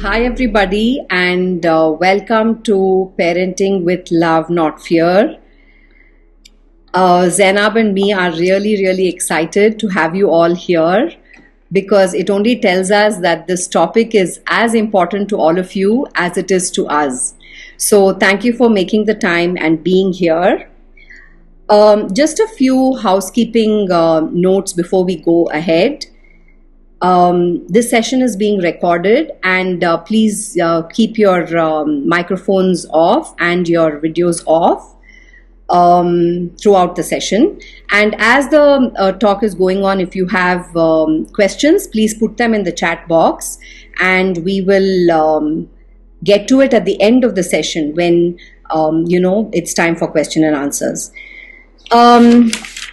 Hi, everybody, and welcome to Parenting with Love, Not Fear. Zainab and me are really, really excited to have you all here because it only tells us that this topic is as important to all of you as it is to us. So, thank you for making the time and being here. Just a few housekeeping notes before we go ahead. This session is being recorded, and please keep your microphones off and your videos off throughout the session. And as the talk is going on, if you have questions, please put them in the chat box, and we will get to it at the end of the session when it's time for question and answers.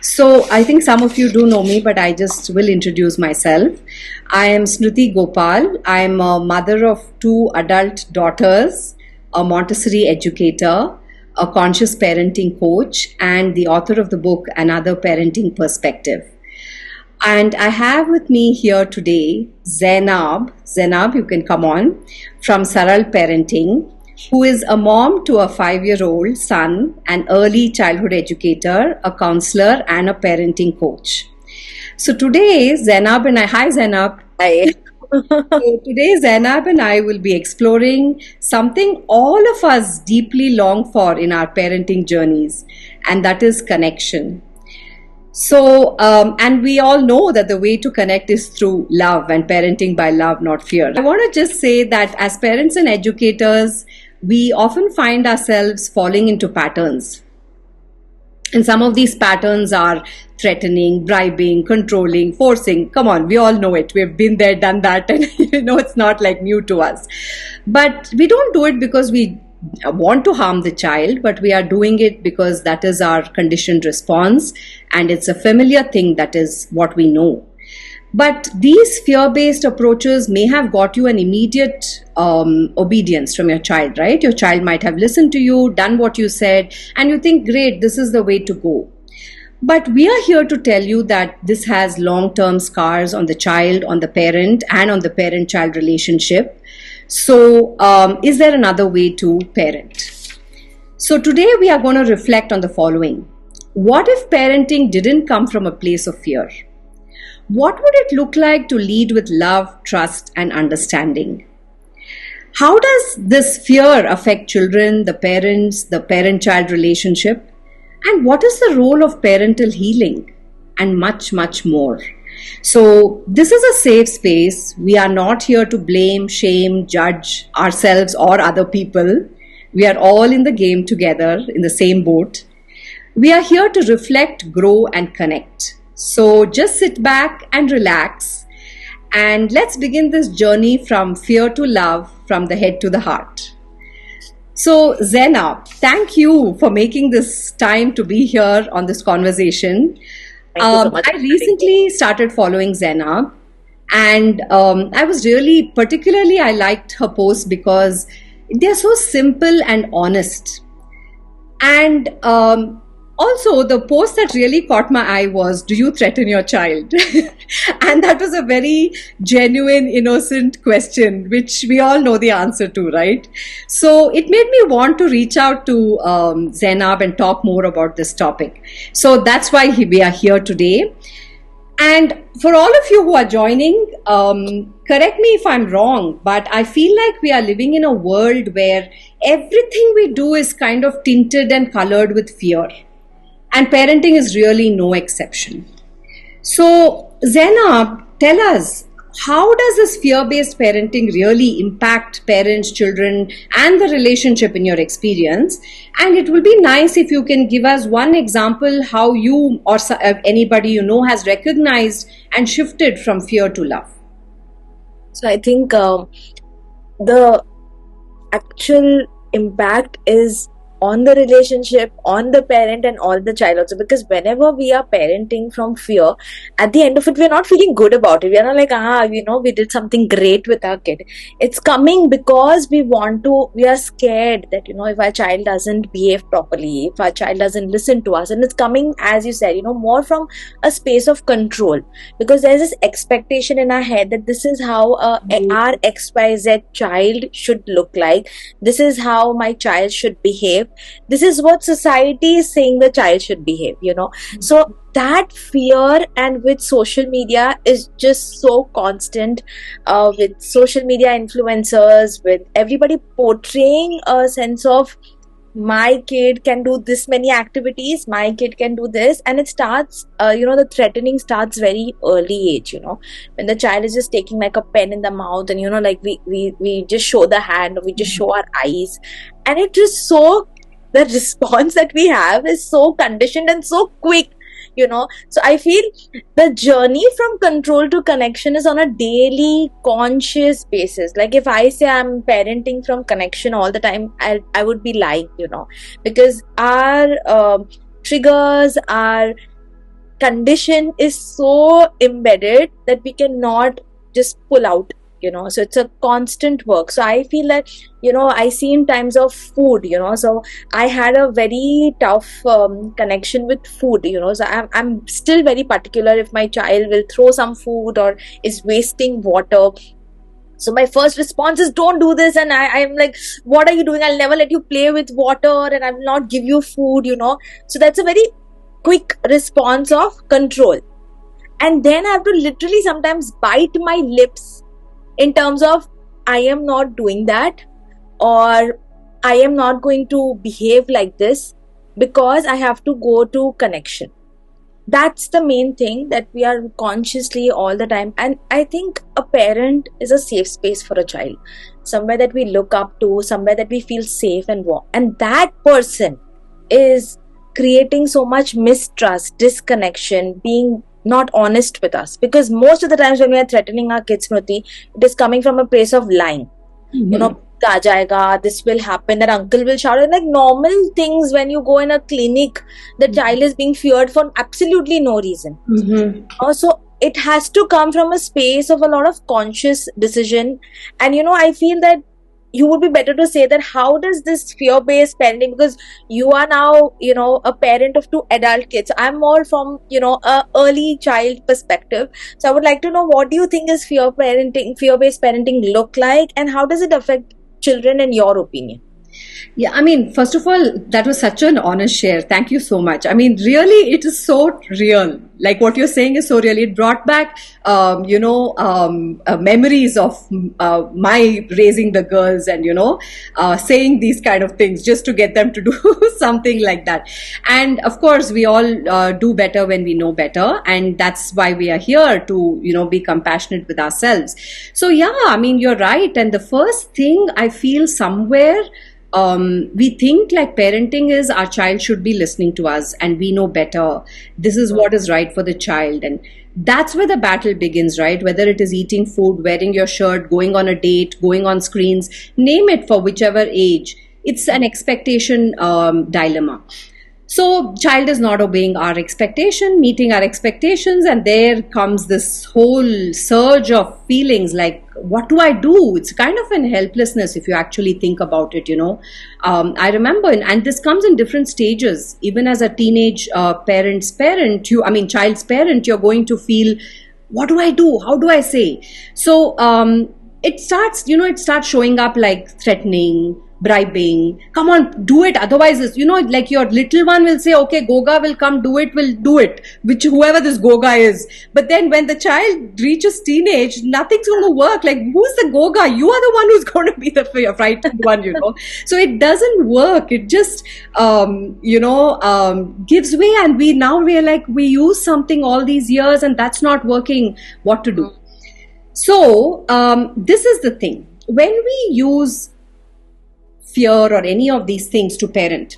So I think some of you do know me, but I just will introduce myself. I am Smriti Gopal. I am a mother of 2 adult daughters, a Montessori educator, a conscious parenting coach, and the author of the book, Another Parenting Perspective. And I have with me here today Zainab. Zainab, you can come on, from Saral Parenting, who is a mom to a 5-year-old son, an early childhood educator, a counselor, and a parenting coach. So today, Zainab and I, hi Zainab. Hi. So today, Zainab and I will be exploring something all of us deeply long for in our parenting journeys, and that is connection. So, and we all know that the way to connect is through love and parenting by love, not fear. I want to just say that as parents and educators, we often find ourselves falling into patterns. And some of these patterns are threatening, bribing, controlling, forcing. Come on, we all know it. We've been there, done that, and it's not like new to us. But we don't do it because we want to harm the child, but we are doing it because that is our conditioned response, and it's a familiar thing, that is what we know. But these fear-based approaches may have got you an immediate obedience from your child, right? Your child might have listened to you, done what you said, and you think, great, this is the way to go. But we are here to tell you that this has long-term scars on the child, on the parent, and on the parent-child relationship. So, is there another way to parent? So today we are going to reflect on the following. What if parenting didn't come from a place of fear? What would it look like to lead with love, trust, and understanding? How does this fear affect children, the parents, the parent-child relationship? And what is the role of parental healing? And much, much more. So this is a safe space. We are not here to blame, shame, judge ourselves or other people. We are all in the game together, in the same boat. We are here to reflect, grow, and connect. So just sit back and relax, and let's begin this journey from fear to love, from the head to the heart. So Zainab, thank you for making this time to be here on this conversation. Thank you so much. I recently started following Zainab, and I was really, particularly I liked her posts because they're so simple and honest. And also, the post that really caught my eye was, do you threaten your child? And that was a very genuine, innocent question, which we all know the answer to, right? So it made me want to reach out to Zainab and talk more about this topic. So that's why we are here today. And for all of you who are joining, correct me if I'm wrong, but I feel like we are living in a world where everything we do is kind of tinted and colored with fear. And parenting is really no exception. So, Zainab, tell us, how does this fear-based parenting really impact parents, children, and the relationship in your experience? And it will be nice if you can give us one example how you or anybody you know has recognized and shifted from fear to love. So I think the actual impact is on the relationship, on the parent, and all the child also. Because whenever we are parenting from fear, at the end of it, we're not feeling good about it. We're not like, we did something great with our kid. It's coming because we are scared that, if our child doesn't behave properly, if our child doesn't listen to us. And it's coming, as you said, more from a space of control. Because there's this expectation in our head that this is how our XYZ child should look like. This is how my child should behave. This is what society is saying the child should behave. So that fear, and with social media, is just so constant, with social media influencers, with everybody portraying a sense of, my kid can do this many activities, my kid can do this. And it starts, the threatening starts very early age, when the child is just taking like a pen in the mouth, and like we just show the hand, or we just show our eyes, and it just so, the response that we have is so conditioned and so quick. So I feel the journey from control to connection is on a daily conscious basis. Like, if I say I'm parenting from connection all the time, I would be lying, because our triggers, our condition is so embedded that we cannot just pull out. So it's a constant work. So I feel that, I see in times of food, so I had a very tough connection with food, so I'm still very particular if my child will throw some food or is wasting water. So my first response is, don't do this. And I'm like, what are you doing? I'll never let you play with water, and I will not give you food, So that's a very quick response of control. And then I have to literally sometimes bite my lips in terms of, I am not doing that, or I am not going to behave like this, because I have to go to connection. That's the main thing that we are consciously all the time. And I think a parent is a safe space for a child, somewhere that we look up to, somewhere that we feel safe and warm. And that person is creating so much mistrust, disconnection, being not honest with us. Because most of the times when we are threatening our kids, Smriti, it is coming from a place of lying. "Aa jayega, this will happen, that uncle will shout." And like normal things, when you go in a clinic, the child is being feared for absolutely no reason. Also, it has to come from a space of a lot of conscious decision. And I feel that you would be better to say that, how does this fear-based parenting, because you are now, a parent of 2 adult kids. I'm more from, a early child perspective. So I would like to know, what do you think is fear-based parenting look like, and how does it affect children in your opinion? Yeah, I mean, first of all, that was such an honest share. Thank you so much. I mean, really, it is so real. Like, what you're saying is so real. It brought back, memories of my raising the girls and, saying these kind of things just to get them to do something like that. And of course, we all do better when we know better. And that's why we are here to, be compassionate with ourselves. So, yeah, I mean, you're right. And the first thing I feel somewhere, we think like parenting is our child should be listening to us and we know better. This is what is right for the child. And that's where the battle begins, right? Whether it is eating food, wearing your shirt, going on a date, going on screens, name it, for whichever age. It's an expectation dilemma. So child is not obeying our expectation, meeting our expectations, and there comes this whole surge of feelings like, what do I do? It's kind of an helplessness if you actually think about it, I remember, and this comes in different stages. Even as a teenage child's parent, you're going to feel, what do I do? How do I say? So it starts showing up like threatening, bribing, come on, do it. Otherwise, like your little one will say, okay, Goga will come, will do it, which whoever this Goga is. But then when the child reaches teenage, nothing's going to work. Like, who's the Goga? You are the one who's going to be the frightened one, So it doesn't work. It just, gives way. And we're like, we use something all these years and that's not working. What to do? So this is the thing. When we use fear or any of these things to parent,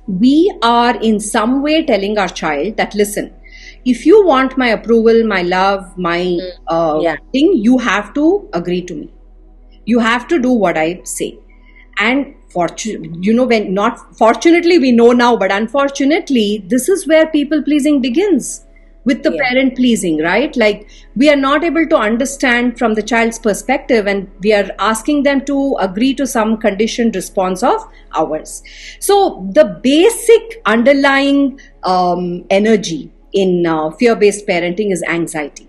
we are in some way telling our child that, listen, if you want my approval, my love, my thing, you have to agree to me. You have to do what I say. And when not fortunately we know now, but unfortunately, this is where people pleasing begins with the Yeah. parent pleasing, right? Like we are not able to understand from the child's perspective, and we are asking them to agree to some conditioned response of ours. So the basic underlying energy in fear-based parenting is anxiety.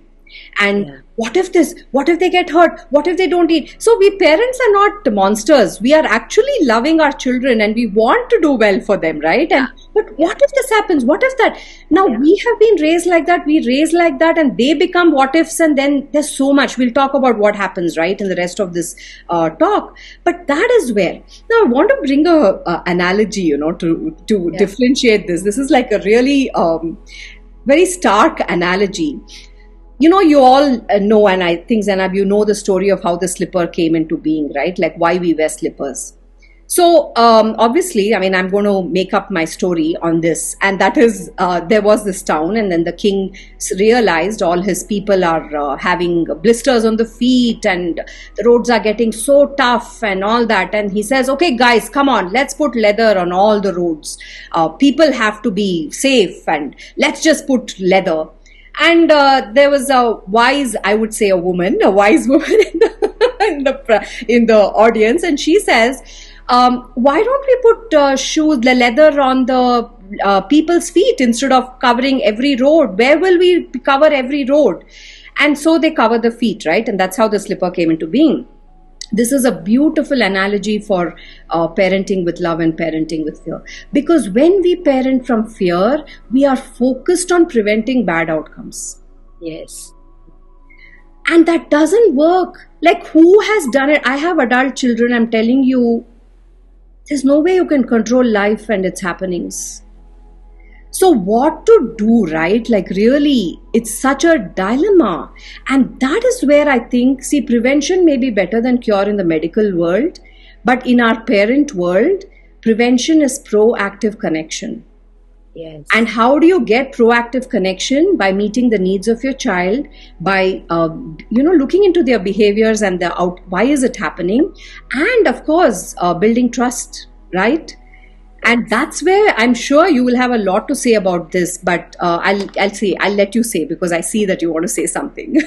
And Yeah. what if they get hurt? What if they don't eat? So we parents are not monsters. We are actually loving our children and we want to do well for them, right? And but what if this happens? What if that? Now Yeah. we have been raised like that, we raise like that, and they become what ifs, and then there's so much. We'll talk about what happens, right, in the rest of this talk. But that is where now I want to bring a analogy, to Yeah. differentiate this. This is like a really very stark analogy. You all know, and I think, Zainab, you know the story of how the slipper came into being, right? Like why we wear slippers. So obviously, I mean, I'm going to make up my story on this, and that is there was this town, and then the king realized all his people are having blisters on the feet, and the roads are getting so tough and all that. And he says, "Okay, guys, come on, let's put leather on all the roads. People have to be safe, and let's just put leather." And there was a wise, I would say, a wise woman in the audience, and she says, "Why don't we put the leather on the people's feet instead of covering every road? Where will we cover every road?" And so they cover the feet, right? And that's how the slipper came into being. This is a beautiful analogy for parenting with love and parenting with fear. Because when we parent from fear, we are focused on preventing bad outcomes. Yes. And that doesn't work. Like, who has done it? I have adult children. I'm telling you, there's no way you can control life and its happenings. So what to do, right? Like really, it's such a dilemma. And that is where I think, see, prevention may be better than cure in the medical world, but in our parent world, prevention is proactive connection. Yes. And how do you get proactive connection? By meeting the needs of your child, by looking into their behaviors and why is it happening, and of course building trust, right? And that's where I'm sure you will have a lot to say about this, but I'll let you say, because I see that you want to say something.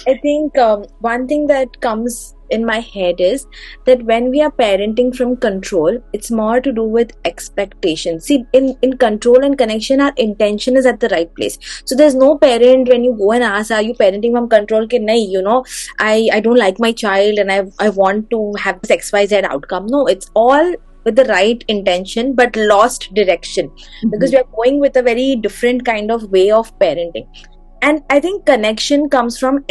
I think one thing that comes in my head is that when we are parenting from control, it's more to do with expectation. See, in control and connection, our intention is at the right place. So there's no parent when you go and ask, are you parenting from control? Ke nahi, I don't like my child and I want to have this XYZ outcome. No, it's all with the right intention but lost direction, because we are going with a very different kind of way of parenting. And I think connection comes from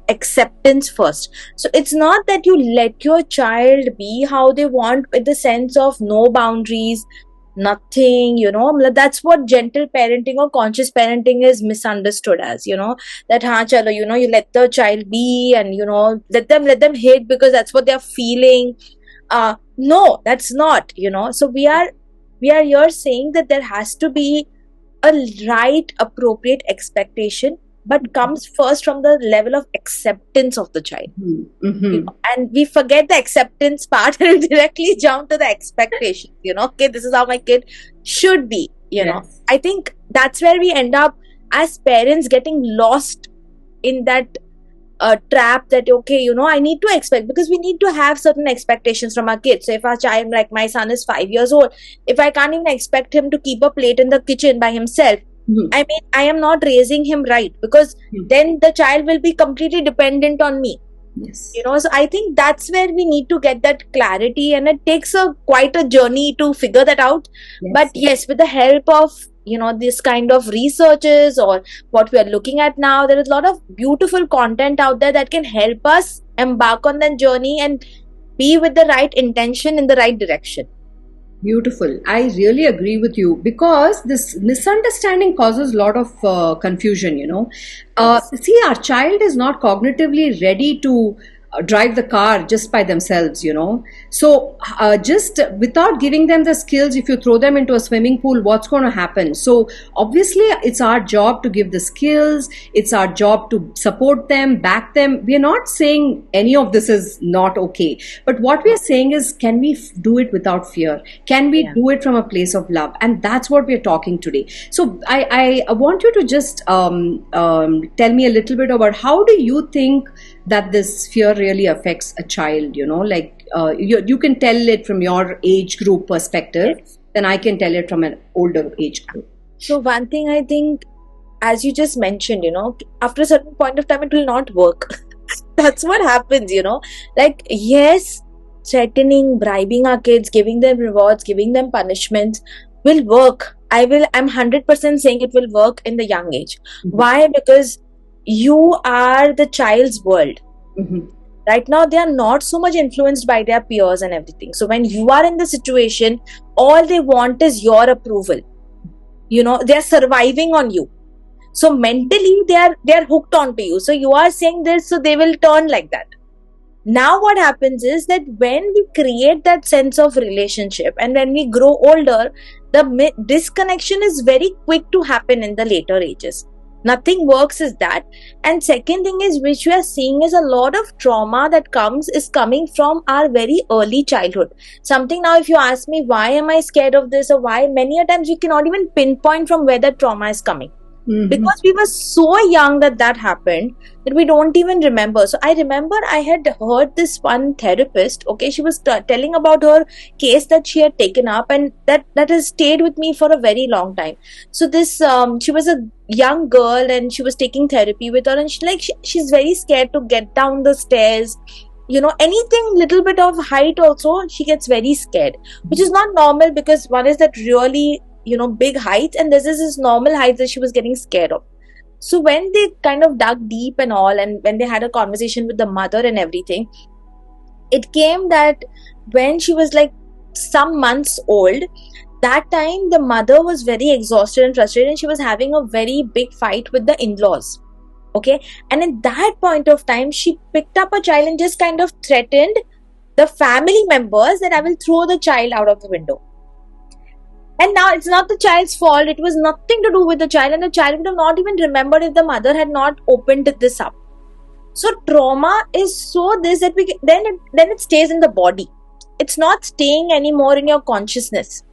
acceptance first. So it's not that you let your child be how they want, with the sense of no boundaries, nothing, that's what gentle parenting or conscious parenting is misunderstood as, that chalo, you let the child be, and let them hate because that's what they're feeling. No, that's not, so we are here saying that there has to be a right appropriate expectation, but comes first from the level of acceptance of the child. Mm-hmm. And we forget the acceptance part and directly jump to the expectation. Okay, this is how my kid should be. Yes. I think that's where we end up as parents, getting lost in that trap that, okay, I need to expect, because we need to have certain expectations from our kids. So if our child, like my son is 5 years old, if I can't even expect him to keep a plate in the kitchen by himself, I mean, I am not raising him right, because then the child will be completely dependent on me. Yes. So I think that's where we need to get that clarity, and it takes quite a journey to figure that out. Yes. But yes, with the help of this kind of researches or what we are looking at now, there is a lot of beautiful content out there that can help us embark on that journey and be with the right intention in the right direction. Beautiful. I really agree with you, because this misunderstanding causes a lot of confusion, Yes. See, our child is not cognitively ready to drive the car just by themselves, so just without giving them the skills, if you throw them into a swimming pool, what's going to happen? So obviously it's our job to give the skills, it's our job to support them, back them. We're not saying any of this is not okay, but what we're saying is, can we do it without fear? Can we do it from a place of love? And that's what we're talking today. So I want you to just tell me a little bit about, how do you think that this fear really affects a child? You can tell it from your age group perspective, then I can tell it from an older age group. So one thing I think, as you just mentioned, after a certain point of time, it will not work. That's what happens, like, yes, threatening, bribing our kids, giving them rewards, giving them punishments will work. I'm 100% saying it will work in the young age. Why? Because you are the child's world. Right now, they are not so much influenced by their peers and everything. So when you are in the situation, all they want is your approval. They are surviving on you. So mentally, they are hooked onto you. So you are saying this, so they will turn like that. Now what happens is that when we create that sense of relationship, and when we grow older, the disconnection is very quick to happen in the later ages. Nothing works is that. And second thing is, which we are seeing, is a lot of trauma that is coming from our very early childhood. Something, now if you ask me, why am I scared of this, or why, many a times we cannot even pinpoint from where the trauma is coming. Because we were so young that happened, that we don't even remember. So I remember I had heard this one therapist, okay, she was telling about her case that she had taken up, and that has stayed with me for a very long time. So this she was a young girl, and she was taking therapy with her, and she's very scared to get down the stairs. Anything little bit of height also, she gets very scared, which is not normal, because one is that really big height, and this is this normal height that she was getting scared of. So when they kind of dug deep and all, and when they had a conversation with the mother and everything, it came that when she was like some months old, that time the mother was very exhausted and frustrated, and she was having a very big fight with the in-laws. Okay, and in that point of time, she picked up a child and just kind of threatened the family members that I will throw the child out of the window. And now it's not the child's fault. It was nothing to do with the child, and the child would have not even remembered if the mother had not opened this up. So trauma is so this that then it stays in the body. It's not staying anymore in your consciousness.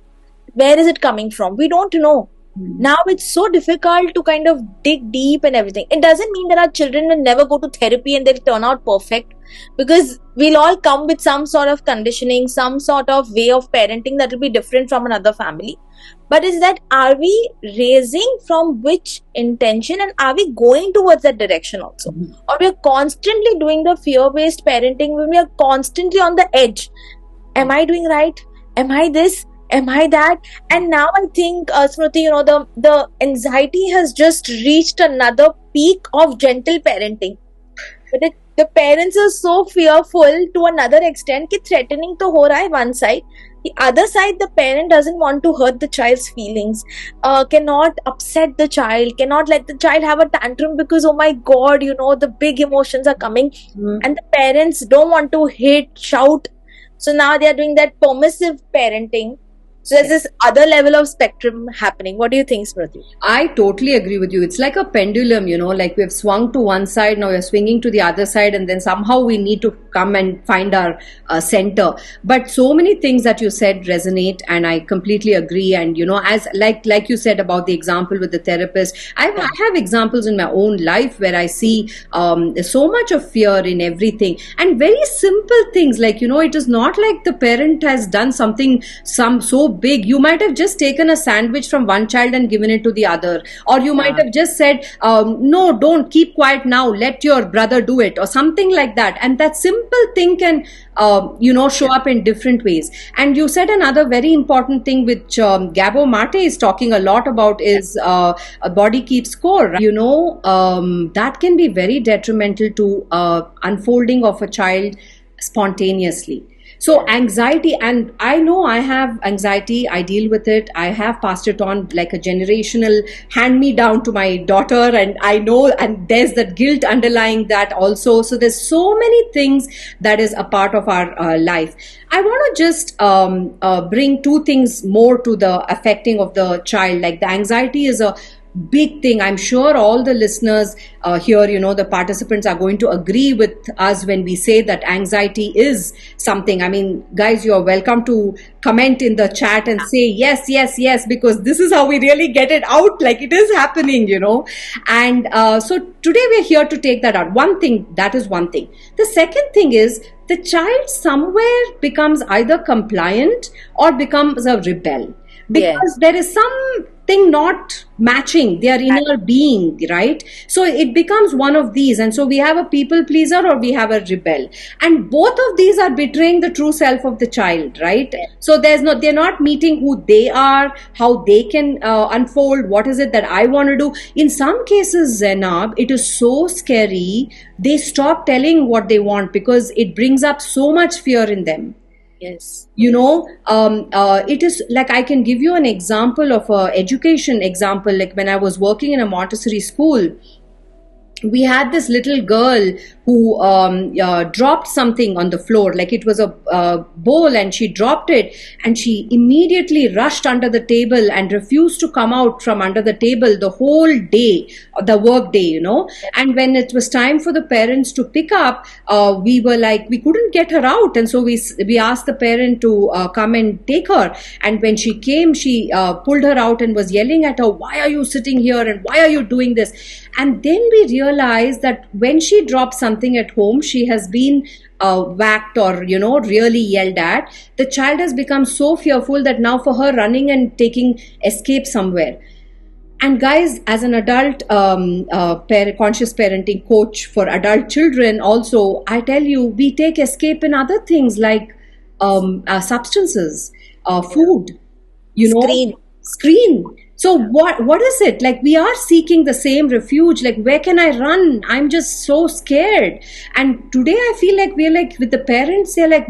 Where is it coming from? We don't know. Now it's so difficult to kind of dig deep and everything. It doesn't mean that our children will never go to therapy and they'll turn out perfect, because we'll all come with some sort of conditioning, some sort of way of parenting that will be different from another family. But is that, are we raising from which intention, and are we going towards that direction also? Or we are constantly doing the fear-based parenting when we are constantly on the edge. Am I doing right? Am I this? Am I that? And now I think, Smriti, the anxiety has just reached another peak of gentle parenting. But the parents are so fearful to another extent that threatening to ho raha hai one side. The other side, the parent doesn't want to hurt the child's feelings, cannot upset the child, cannot let the child have a tantrum because, oh my God, the big emotions are coming. And the parents don't want to hit, shout. So now they are doing that permissive parenting. So there's this other level of spectrum happening. What do you think, Smriti? I totally agree with you. It's like a pendulum, like we've swung to one side, now we're swinging to the other side, and then somehow we need to come and find our center. But so many things that you said resonate, and I completely agree. And, as like you said about the example with the therapist, I have examples in my own life where I see so much of fear in everything, and very simple things like, it is not like the parent has done something so big. You might have just taken a sandwich from one child and given it to the other, or you might have just said, no, don't, keep quiet now, let your brother do it, or something like that. And that simple thing can show up in different ways. And you said another very important thing, which Gabor Mate is talking a lot about, is a body keeps score. That can be very detrimental to unfolding of a child spontaneously. So anxiety, and I know I have anxiety, I deal with it, I have passed it on like a generational hand me down to my daughter, and I know, and there's that guilt underlying that also. So there's so many things that is a part of our life. I want to just bring two things more to the affecting of the child. Like the anxiety is a big thing. I'm sure all the listeners here, the participants are going to agree with us when we say that anxiety is something. I mean, guys, you're welcome to comment in the chat and say yes, yes, yes, because this is how we really get it out. Like it is happening. And so today we're here to take that out. One thing, that is one thing. The second thing is the child somewhere becomes either compliant or becomes a rebel, because there is something not matching their inner being, right? So it becomes one of these, and so we have a people pleaser or we have a rebel, and both of these are betraying the true self of the child, right? So they're not meeting who they are, how they can unfold, what is it that I want to do. In some cases, Zainab, it is so scary, they stop telling what they want because it brings up so much fear in them. Yes. It is like, I can give you an example of a education example. Like when I was working in a Montessori school, we had this little girl who dropped something on the floor, like it was a bowl, and she dropped it, and she immediately rushed under the table and refused to come out from under the table the whole day, the work day, And when it was time for the parents to pick up, we were like, we couldn't get her out, and so we asked the parent to come and take her. And when she came, she pulled her out and was yelling at her, why are you sitting here and why are you doing this? And then we realized that when she dropped something at home, she has been whacked or, really yelled at. The child has become so fearful that now for her, running and taking escape somewhere. And guys, as an adult conscious parenting coach for adult children also, I tell you, we take escape in other things like substances, food, screen. So what is it? Like we are seeking the same refuge. Like where can I run? I'm just so scared. And today I feel like we're like with the parents, they're like,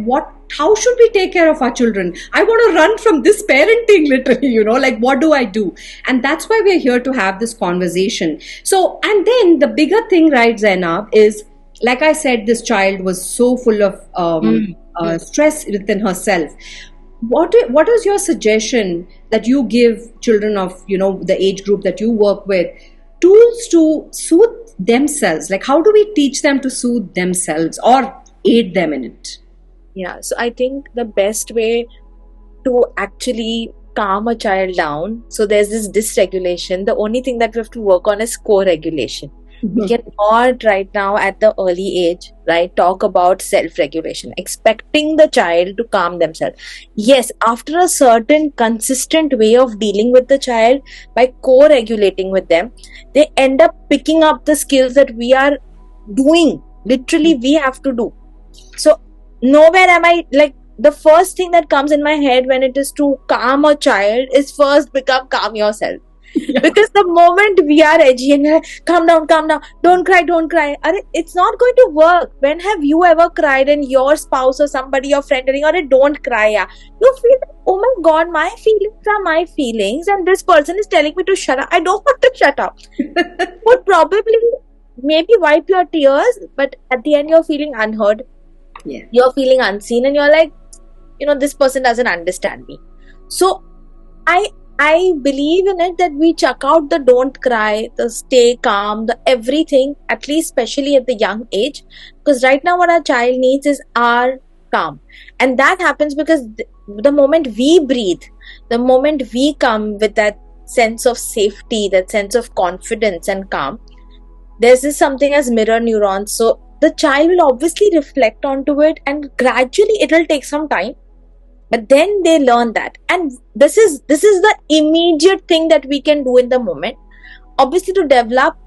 how should we take care of our children? I want to run from this parenting literally, like what do I do? And that's why we're here to have this conversation. So, and then the bigger thing, right, Zainab, is like I said, this child was so full of stress within herself. What is your suggestion that you give children of, the age group that you work with, tools to soothe themselves? Like how do we teach them to soothe themselves or aid them in it? Yeah, so I think the best way to actually calm a child down, so there's this dysregulation, the only thing that we have to work on is co-regulation. We cannot right now at the early age, right, talk about self-regulation, expecting the child to calm themselves. Yes, after a certain consistent way of dealing with the child, by co-regulating with them, they end up picking up the skills that we are doing. Literally, we have to do. So, nowhere am I like, the first thing that comes in my head when it is to calm a child is first become calm yourself. Yeah. Because the moment we are edgy and calm down, don't cry, it's not going to work. When have you ever cried and your spouse or somebody, your friend telling you, don't cry, yeah? You feel, oh my god, my feelings are my feelings and this person is telling me to shut up. I don't want to shut up. Would probably maybe wipe your tears, but at the end you're feeling unheard. Yeah. You're feeling unseen and you're like, this person doesn't understand me. So I believe in it that we chuck out the don't cry, the stay calm, the everything, at least especially at the young age, because right now what our child needs is our calm. And that happens because the moment we breathe, the moment we come with that sense of safety, that sense of confidence and calm, there's this something as mirror neurons. So the child will obviously reflect onto it and gradually it will take some time. But then they learn that. And this is the immediate thing that we can do in the moment. Obviously to develop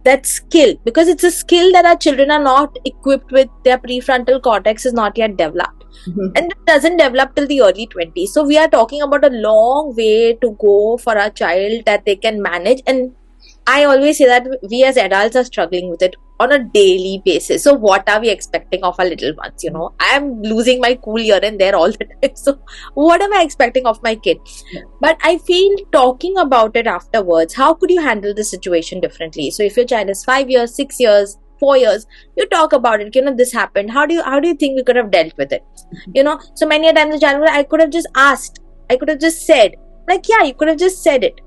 that skill, because it's a skill that our children are not equipped with. Their prefrontal cortex is not yet developed. And it doesn't develop till the early 20s. So we are talking about a long way to go for our child that they can manage. And I always say that we as adults are struggling with it on a daily basis. So what are we expecting of our little ones? You know, I am losing my cool here and there all the time. So what am I expecting of my kid? But I feel talking about it afterwards, how could you handle the situation differently? So if your child is 5 years, 6 years, 4 years, you talk about it. You know, this happened. How do you think we could have dealt with it? You know, so many a times the child I could have just asked. I could have just said, like, yeah, you could have just said it.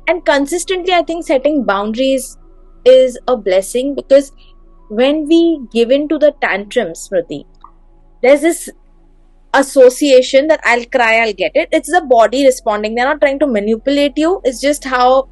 And consistently, I think setting boundaries is a blessing, because when we give in to the tantrums, Smriti, there's this association that I'll cry, I'll get it. It's the body responding. They're not trying to manipulate you. It's just how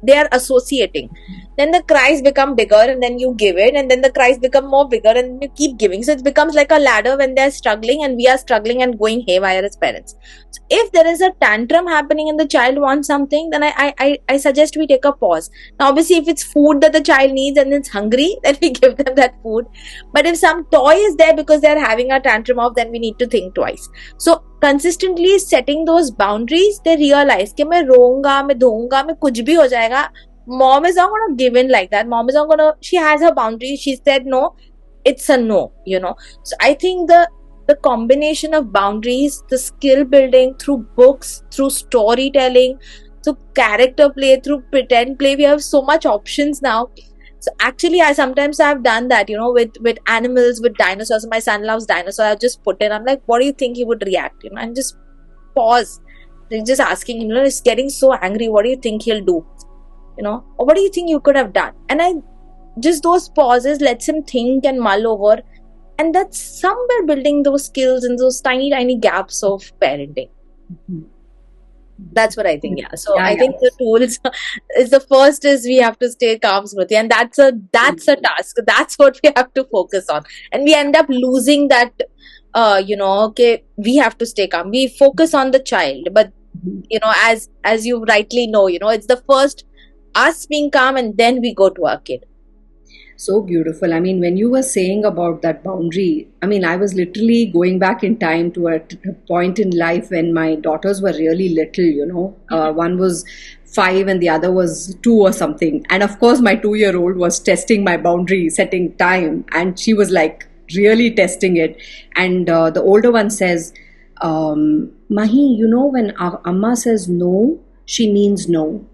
they are associating. Then the cries become bigger, and then you give it, and then the cries become more bigger, and you keep giving. So it becomes like a ladder when they're struggling and we are struggling and going haywire as parents. So if there is a tantrum happening and the child wants something, then I suggest we take a pause. Now obviously if it's food that the child needs and it's hungry, then we give them that food. But if some toy is there because they're having a tantrum of, then we need to think twice. So consistently setting those boundaries, they realize कि मैं रोऊंगा, मैं धोऊंगा, मैं कुछ भी हो जाएगा. Mom is not gonna give in like that. Mom is not gonna. She has her boundaries. She said no. It's a no. You know. So I think the combination of boundaries, the skill building through books, through storytelling, through character play, through pretend play, we have so much options now. So actually, I sometimes have done that, you know, with animals, with dinosaurs. My son loves dinosaurs. I just put in. I'm like, what do you think he would react? You know, and just pause. They're just asking him. You know, he's getting so angry. What do you think he'll do? You know, or what do you think you could have done? And I just, those pauses lets him think and mull over, and that's somewhere building those skills and those tiny gaps of parenting. That's what I think. Yeah. So Yeah, I think the tools is the first is we have to stay calm, Smriti, and that's a task. That's what we have to focus on, and we end up losing that. You know, okay, we have to stay calm. We focus on the child, but you know, as you rightly know, you know, it's the first us being calm, and then we go to our kid. So beautiful. I mean, when you were saying about that boundary, I mean, I was literally going back in time to a point in life when my daughters were really little, you know. One was 5 and the other was 2 or something. And of course, my 2-year-old was testing my boundary, setting time, and she was like really testing it. And the older one says, Mahi, you know, when Amma says no, she means no.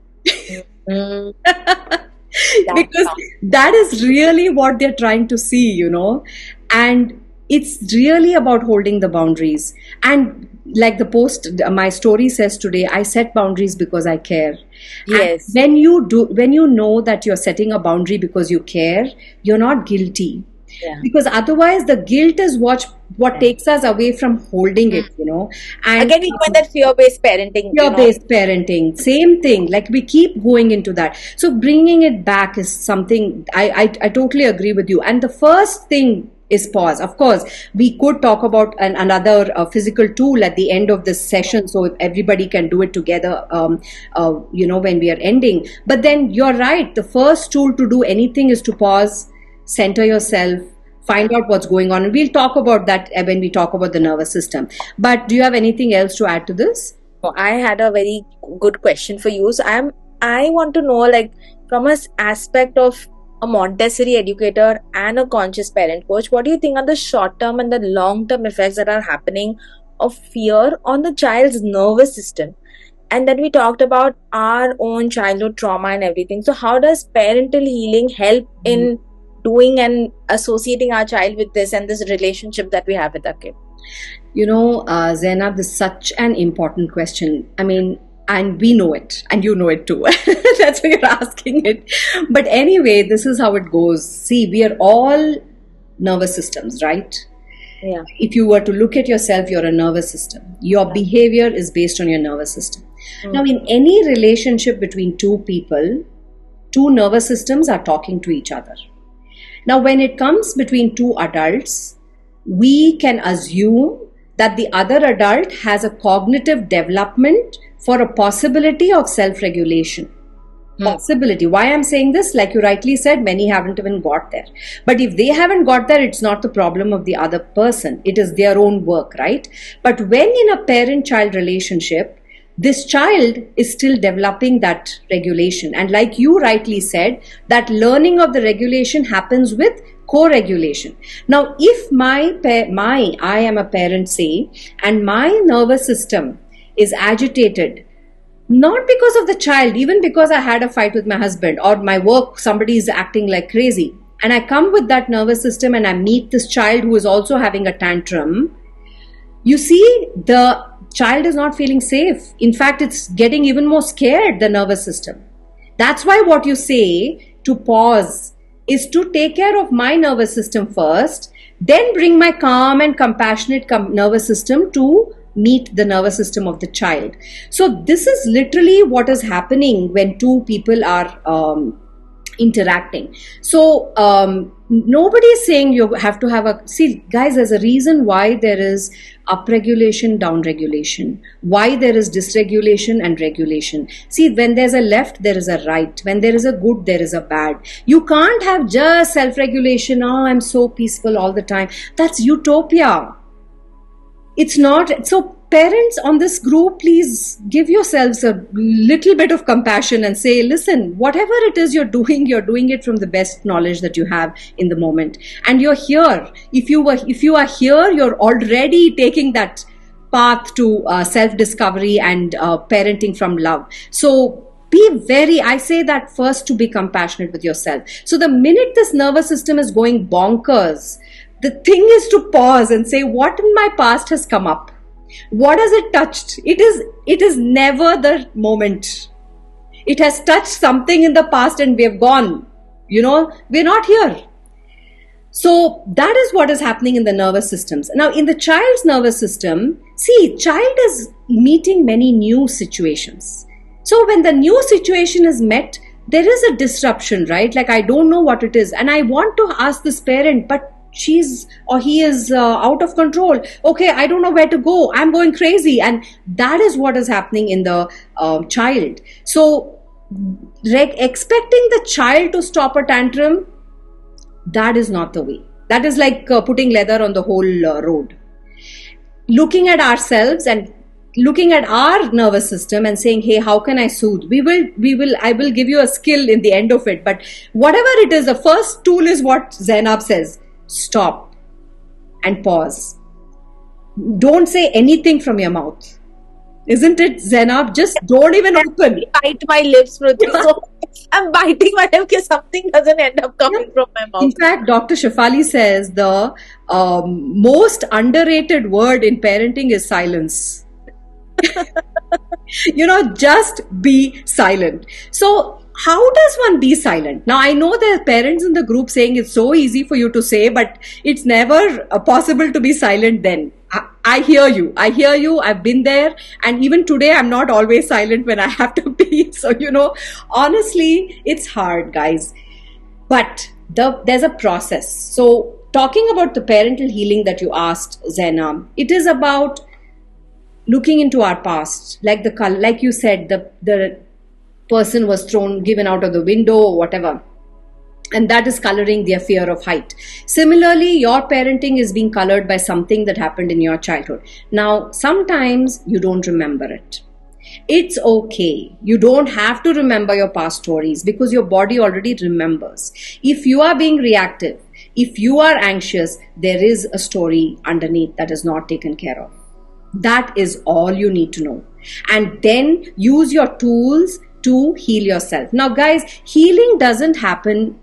Because that is really what they're trying to see, you know, and it's really about holding the boundaries. And like the post, my story says today, I set boundaries because I care. Yes. And when you know that you're setting a boundary because you care, you're not guilty. Yeah. Because otherwise the guilt is what takes us away from holding it, you know. And Again, we find that fear-based parenting. fear-based parenting, same thing, like we keep going into that. So bringing it back is something I totally agree with you. And the first thing is pause. Of course, we could talk about another physical tool at the end of this session, so if everybody can do it together, you know, when we are ending. But then you're right, the first tool to do anything is to pause, center yourself, find out what's going on. And we'll talk about that when we talk about the nervous system. But do you have anything else to add to this? I had a very good question for you. So I want to know, like, from an aspect of a Montessori educator and a conscious parent coach, what do you think are the short-term and the long-term effects that are happening of fear on the child's nervous system? And then we talked about our own childhood trauma and everything. So how does parental healing help in doing and associating our child with this and this relationship that we have with our kid? You know, Zainab, this is such an important question. I mean, and we know it, and you know it too. That's why you're asking it. But anyway, this is how it goes. See, we are all nervous systems, right? Yeah. If you were to look at yourself, you're a nervous system. Your behavior is based on your nervous system. Now, in any relationship between two people, two nervous systems are talking to each other. Now, when it comes between two adults, we can assume that the other adult has a cognitive development for a possibility of self-regulation. Possibility. Why I'm saying this, like you rightly said, many haven't even got there. But if they haven't got there, it's not the problem of the other person. It is their own work, right? But when in a parent-child relationship, this child is still developing that regulation. And like you rightly said, that learning of the regulation happens with co-regulation. Now, if I am a parent, say, and my nervous system is agitated, not because of the child, even because I had a fight with my husband or my work, somebody is acting like crazy, and I come with that nervous system and I meet this child who is also having a tantrum, you see, the child is not feeling safe. In fact, it's getting even more scared, the nervous system. That's why what you say to pause is to take care of my nervous system first, then bring my calm and compassionate nervous system to meet the nervous system of the child. So this is literally what is happening when two people are interacting. So nobody is saying you have to have a, see guys, there's a reason why there is upregulation, downregulation, why there is dysregulation and regulation. See, when there's a left, there is a right. When there is a good, there is a bad. You can't have just self-regulation. Oh, I'm so peaceful all the time. That's utopia. It's not. So parents on this group, please give yourselves a little bit of compassion and say, listen, whatever it is you're doing it from the best knowledge that you have in the moment. And you're here. If you are here, you're already taking that path to self-discovery and parenting from love. So I say that first, to be compassionate with yourself. So the minute this nervous system is going bonkers, the thing is to pause and say, what in my past has come up? What has it touched? It is never the moment. It has touched something in the past and we have gone. We're not here. So that is what is happening in the nervous systems. Now, in the child's nervous system, see, child is meeting many new situations. So when the new situation is met, there is a disruption, right? Like, I don't know what it is. And I want to ask this parent, but she's or he is out of control. Okay, I don't know where to go. I'm going crazy. And that is what is happening in the child. So expecting the child to stop a tantrum, that is not the way. That is like putting leather on the whole road. Looking at ourselves and looking at our nervous system and saying, hey, how can I soothe? I will give you a skill in the end of it. But whatever it is, the first tool is what Zainab says. Stop and pause. Don't say anything from your mouth. Isn't it, Zainab? Just don't even open. I bite my lips, so I'm biting my lip because something doesn't end up coming from my mouth. In fact, Dr. Shefali says the most underrated word in parenting is silence. Just be silent. So how does one be silent? Now, I know there are parents in the group saying it's so easy for you to say, but it's never possible to be silent then. I hear you. I've been there. And even today, I'm not always silent when I have to be. So, honestly, it's hard, guys. But there's a process. So talking about the parental healing that you asked, Zainab, it is about looking into our past. Like you said, the person was given out of the window or whatever. And that is coloring their fear of height. Similarly, your parenting is being colored by something that happened in your childhood. Now, sometimes you don't remember it. It's okay. You don't have to remember your past stories because your body already remembers. If you are being reactive, if you are anxious, there is a story underneath that is not taken care of. That is all you need to know. And then use your tools to heal yourself. Now, guys, healing doesn't happen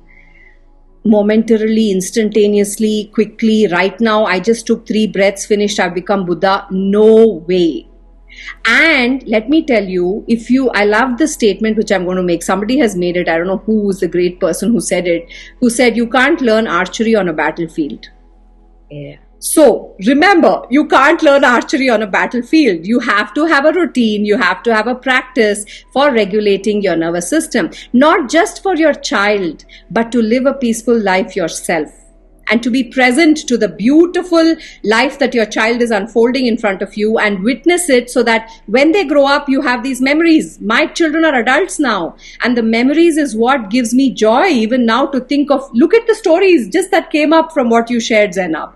momentarily, instantaneously, quickly. Right now, I just took 3 breaths, finished, I've become Buddha. No way. And let me tell you, I love the statement which I'm going to make. Somebody has made it. I don't know who is the great person who said it, who said you can't learn archery on a battlefield. Yeah. So remember, you can't learn archery on a battlefield. You have to have a routine. You have to have a practice for regulating your nervous system, not just for your child, but to live a peaceful life yourself and to be present to the beautiful life that your child is unfolding in front of you and witness it so that when they grow up, you have these memories. My children are adults now, and the memories is what gives me joy even now to think of. Look at the stories just that came up from what you shared, Zainab.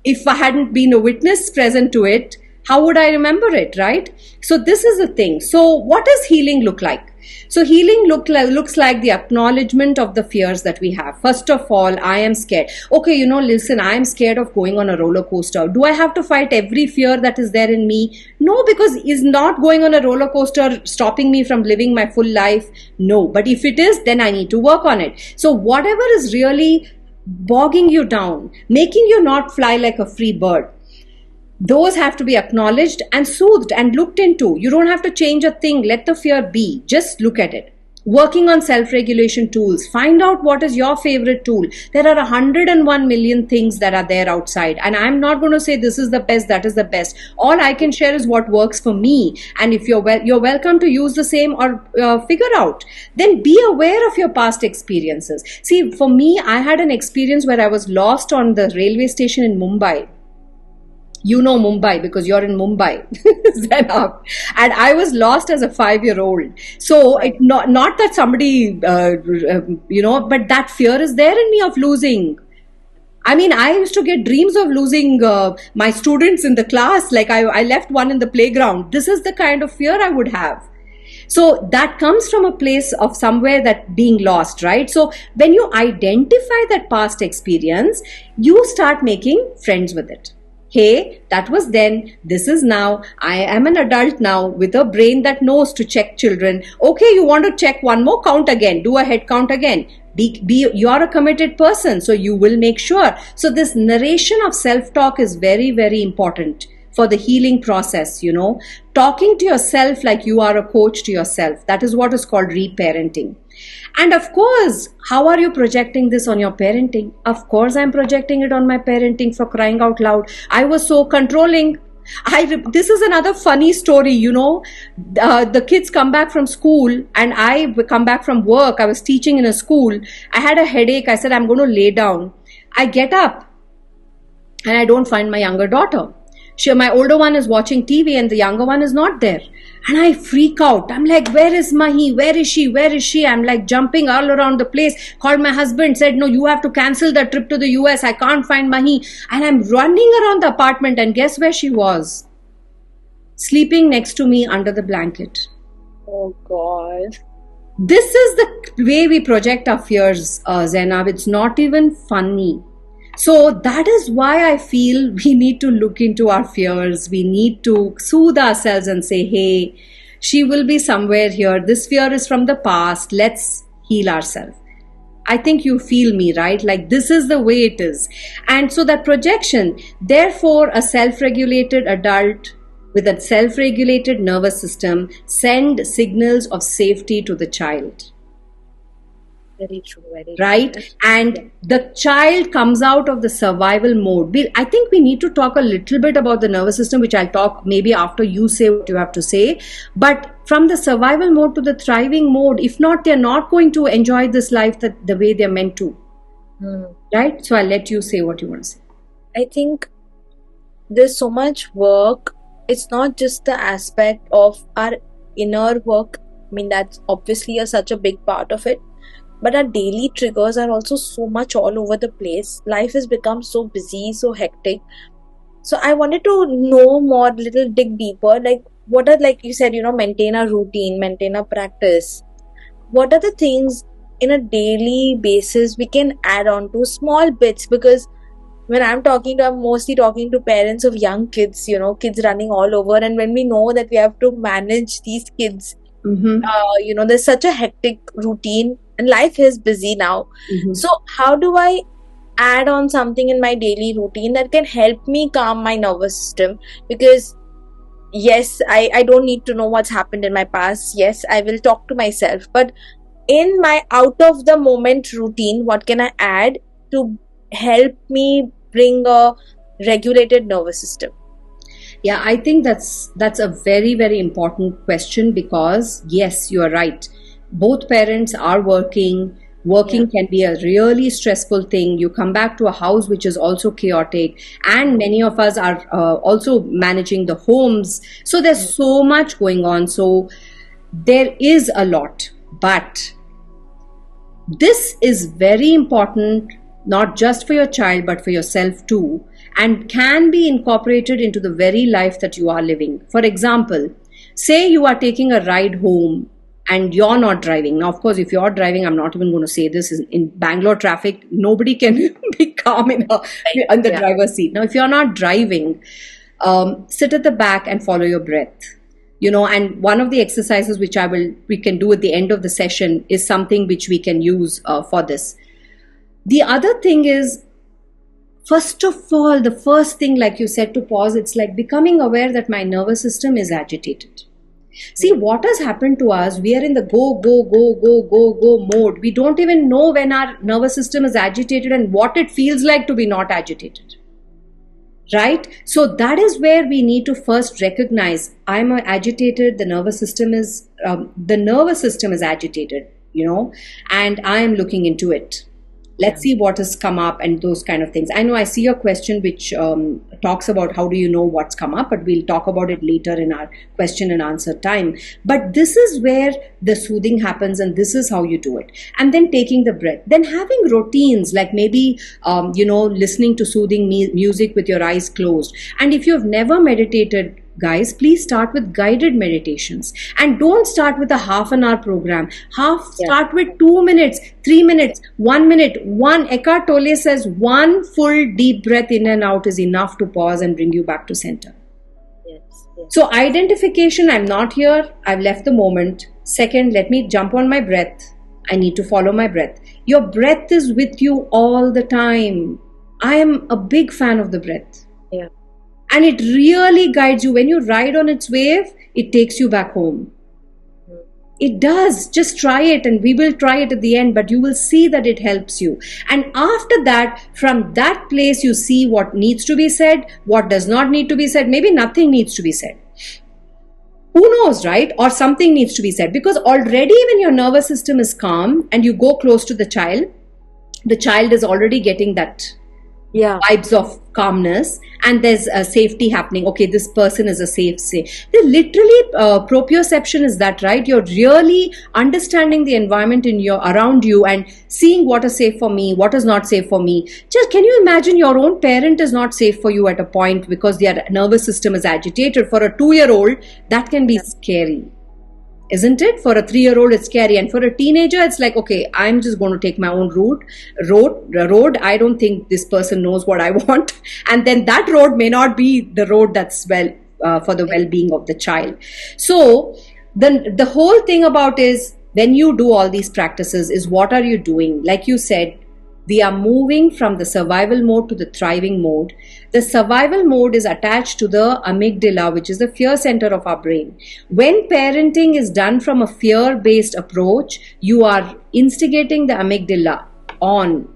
If I hadn't been a witness present to it, How would I remember it, right? So this is the thing. So what does healing look like? So healing looks like the acknowledgement of the fears that we have. First of all, I am scared. Okay, listen, I am scared of going on a roller coaster. Do I have to fight every fear that is there in me? No, because is not going on a roller coaster stopping me from living my full life? No, but if it is, then I need to work on it. So whatever is really bogging you down, making you not fly like a free bird, those have to be acknowledged and soothed and looked into. You don't have to change a thing. Let the fear be. Just look at it. Working on self-regulation tools. Find out what is your favorite tool. There are 101 million things that are there outside. And I'm not going to say this is the best, that is the best. All I can share is what works for me. And if you're welcome to use the same or figure out. Then be aware of your past experiences. See, for me, I had an experience where I was lost on the railway station in Mumbai. You know Mumbai because you're in Mumbai, Zainab. And I was lost as a 5-year-old. So it not that somebody, but that fear is there in me of losing. I mean, I used to get dreams of losing my students in the class. Like I left one in the playground. This is the kind of fear I would have. So that comes from a place of somewhere that being lost, right? So when you identify that past experience, you start making friends with it. Hey, that was then, this is now, I am an adult now with a brain that knows to check children. Okay, you want to check one more, count again, do a head count again. You're a committed person, so you will make sure. So this narration of self-talk is very, very important for the healing process, Talking to yourself like you are a coach to yourself. That is what is called reparenting. And of course, how are you projecting this on your parenting? Of course, I'm projecting it on my parenting, for crying out loud. I was so controlling. This is another funny story, the kids come back from school and I come back from work. I was teaching in a school. I had a headache. I said, I'm going to lay down. I get up and I don't find my younger daughter. My older one is watching TV and the younger one is not there. And I freak out. I'm like, where is Mahi? Where is she? Where is she? I'm like jumping all around the place. Called my husband, said, no, you have to cancel the trip to the US. I can't find Mahi. And I'm running around the apartment and guess where she was? Sleeping next to me under the blanket. Oh God. This is the way we project our fears, Zainab. It's not even funny. So that is why I feel we need to look into our fears. We need to soothe ourselves and say, hey, she will be somewhere here. This fear is from the past. Let's heal ourselves. I think you feel me, right? Like this is the way it is. And so that projection, therefore, a self-regulated adult with a self-regulated nervous system send signals of safety to the child. Very true, very right? True. And the child comes out of the survival mode. I think we need to talk a little bit about the nervous system, which I'll talk maybe after you say what you have to say. But from the survival mode to the thriving mode, if not, they're not going to enjoy this life the way they're meant to. Right? So I'll let you say what you want to say. I think there's so much work. It's not just the aspect of our inner work. I mean, that's obviously such a big part of it. But our daily triggers are also so much all over the place. Life has become so busy, so hectic. So I wanted to know more, little dig deeper. Like, what are, like you said, maintain a routine, maintain a practice. What are the things in a daily basis we can add on to, small bits? Because when I'm mostly talking to parents of young kids, kids running all over. And when we know that we have to manage these kids, there's such a hectic routine. And life is busy now. So how do I add on something in my daily routine that can help me calm my nervous system? Because yes, I don't need to know what's happened in my past. Yes, I will talk to myself. But in my out of the moment routine, what can I add to help me bring a regulated nervous system? Yeah, I think that's a very, very important question because yes, you are right. Both parents are working. Working can be a really stressful thing. You come back to a house which is also chaotic, and many of us are also managing the homes. So there's so much going on. So there is a lot, but this is very important not just for your child, but for yourself too, and can be incorporated into the very life that you are living. For example, say you are taking a ride home and you're not driving. Now, of course, if you're driving, I'm not even going to say this. In Bangalore traffic, nobody can be calm in the Yeah. driver's seat. Now, if you're not driving, sit at the back and follow your breath. And one of the exercises which we can do at the end of the session is something which we can use for this. The other thing is, first of all, the first thing, like you said, to pause, it's like becoming aware that my nervous system is agitated. See, what has happened to us, we are in the go, go, go, go, go, go mode. We don't even know when our nervous system is agitated and what it feels like to be not agitated. Right? So that is where we need to first recognize I'm agitated, the nervous system is agitated, and I am looking into it. Let's see what has come up and those kind of things. I know I see your question which talks about how do you know what's come up, but we'll talk about it later in our question and answer time. But this is where the soothing happens, and this is how you do it. And then taking the breath. Then having routines like maybe, listening to soothing music with your eyes closed. And if you've never meditated, guys, please start with guided meditations and don't start with a half an hour program. Start with 2 minutes, 3 minutes, 1 minute. Eckhart Tolle says 1 full deep breath in and out is enough to pause and bring you back to center. Yes. So identification, I'm not here, I've left the moment. Second, let me jump on my breath. I need to follow my breath. Your breath is with you all the time. I am a big fan of the breath. Yeah. And it really guides you. When you ride on its wave, it takes you back home. It does. Just try it, and we will try it at the end, but you will see that it helps you. And after that, from that place, you see what needs to be said, what does not need to be said. Maybe nothing needs to be said. Who knows, right? Or something needs to be said. Because already when your nervous system is calm and you go close to the child is already getting that vibes of calmness, and there's a safety happening. Okay, this person is a safe. Literally, proprioception is that, right? You're really understanding the environment around you and seeing what is safe for me, what is not safe for me. Just can you imagine your own parent is not safe for you at a point because their nervous system is agitated? For a 2-year-old, that can be scary. Isn't it? For a 3-year-old, it's scary. And for a teenager, it's like, okay, I'm just going to take my own road. I don't think this person knows what I want. And then that road may not be the road that's for the well-being of the child. So the whole thing about is when you do all these practices is what are you doing? Like you said, we are moving from the survival mode to the thriving mode. The survival mode is attached to the amygdala, which is the fear center of our brain. When parenting is done from a fear-based approach, you are instigating the amygdala on,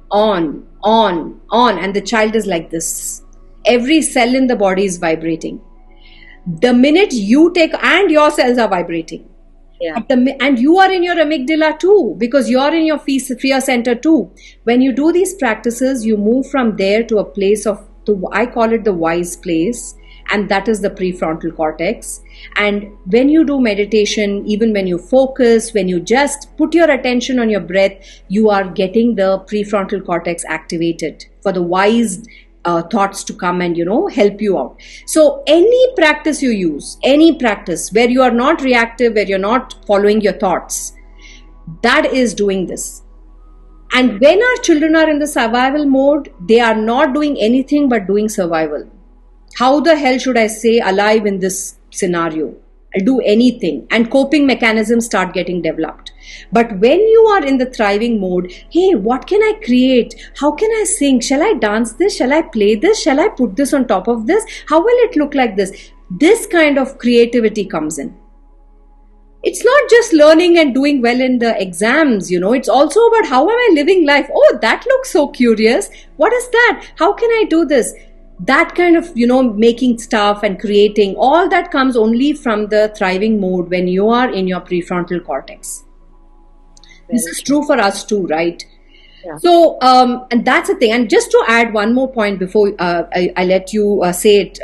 and the child is like this. Every cell in the body is vibrating. The minute you take, and your cells are vibrating. Yeah. And you are in your amygdala too, because you're in your fear center too. When you do these practices, you move from there to a place I call it the wise place, and that is the prefrontal cortex. And when you do meditation, even when you focus, when you just put your attention on your breath, you are getting the prefrontal cortex activated for the wise thoughts to come and help you out. So any practice you use, any practice where you are not reactive, where you're not following your thoughts, that is doing this. And when our children are in the survival mode, they are not doing anything but doing survival. How the hell should I stay alive in this scenario? I'll do anything, and coping mechanisms start getting developed. But when you are in the thriving mode, hey, what can I create? How can I sing? Shall I dance this? Shall I play this? Shall I put this on top of this? How will it look like this? This kind of creativity comes in. It's not just learning and doing well in the exams, it's also about how am I living life? Oh, that looks so curious. What is that? How can I do this? That kind of, making stuff and creating, all that comes only from the thriving mode when you are in your prefrontal cortex. This is true for us too, right? Yeah. So, and that's the thing. And just to add one more point before I let you say it,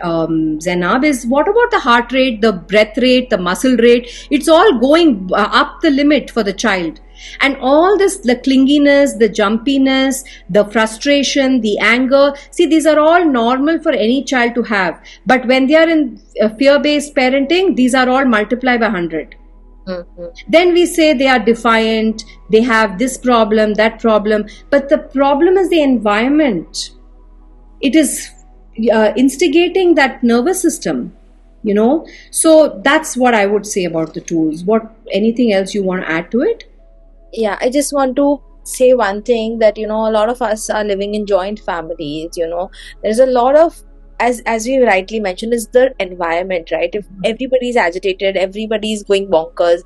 Zainab, is what about the heart rate, the breath rate, the muscle rate? It's all going up the limit for the child. And all this, the clinginess, the jumpiness, the frustration, the anger, see, these are all normal for any child to have. But when they are in fear-based parenting, these are all multiplied by 100. Then we say they are defiant, they have this problem, that problem. But the problem is the environment. It is instigating that nervous system, So that's what I would say about the tools. Anything else you want to add to it? Yeah, I just want to say one thing that, a lot of us are living in joint families, there's a lot of, as we rightly mentioned, is the environment, right? If everybody's agitated, everybody's going bonkers,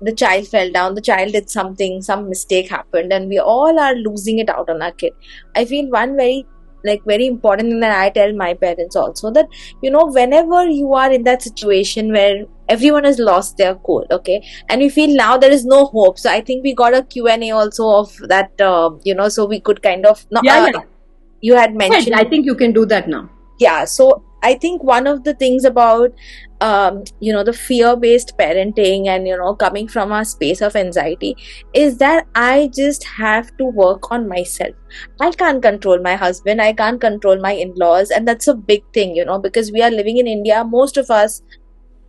the child fell down, the child did something, some mistake happened, and we all are losing it out on our kid. I feel one very important thing that I tell my parents also, that whenever you are in that situation where everyone has lost their cool, okay, and we feel now there is no hope, so I think we got a Q&A also of that, so we could kind of you had mentioned, I think you can do that now. Yeah, so I think one of the things about the fear-based parenting and coming from a space of anxiety is that I just have to work on myself. I can't control my husband, I can't control my in-laws, and that's a big thing, because we are living in India.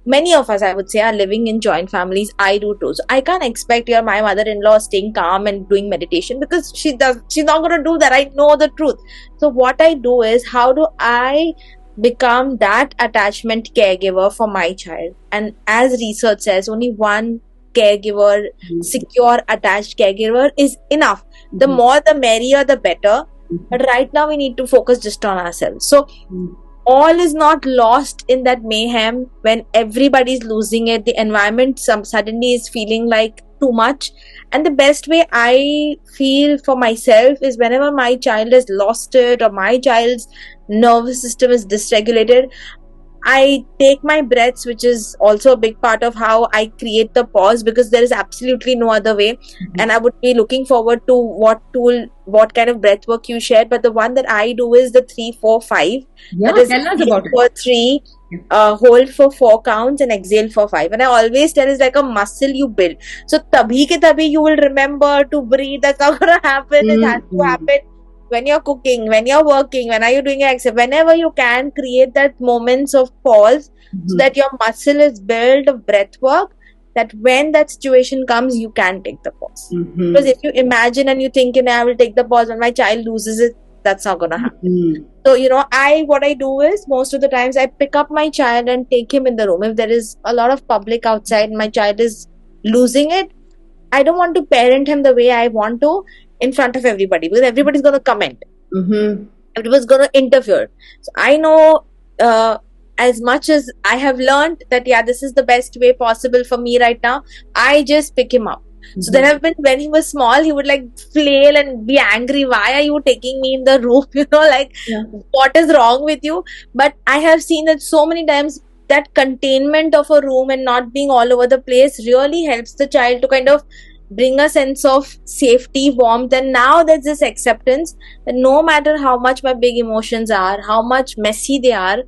Many of us, I would say, are living in joint families. I do too. So I can't expect my mother-in-law staying calm and doing meditation, because she's not going to do that. I know the truth. So what I do is, how do I become that attachment caregiver for my child? And as research says, only one caregiver, secure, attached caregiver is enough. The more, the merrier, the better. But right now we need to focus just on ourselves. So all is not lost in that mayhem when everybody's losing it. The environment suddenly is feeling like too much. And the best way I feel for myself is whenever my child has lost it or my child's nervous system is dysregulated, I take my breaths, which is also a big part of how I create the pause, because there is absolutely no other way. And I would be looking forward to what kind of breath work you shared. But the one that I do is the 3-4-5. Yeah, that is tell us about it. For 3, hold for 4 counts and exhale for 5. And I always tell, it's like a muscle you build. So tabhi ke tabhi you will remember to breathe. That's not going to happen. It has to happen when you're cooking, when you're working, when are you doing your exercise, whenever you can, create that moments of pause so that your muscle is built of breath work, that when that situation comes, you can take the pause. Because if you imagine and you think, I will take the pause when my child loses it, that's not going to happen. So, what I do is, most of the times I pick up my child and take him in the room. If there is a lot of public outside and my child is losing it, I don't want to parent him the way I want to in front of everybody, because everybody's going to comment. Everybody's going to interfere. So I know, as much as I have learned that, this is the best way possible for me right now, I just pick him up. So there have been, when he was small, he would flail and be angry. Why are you taking me in the room? What is wrong with you? But I have seen that so many times, that containment of a room and not being all over the place really helps the child to kind of bring a sense of safety, warmth. And now there's this acceptance that no matter how much my big emotions are, how much messy they are,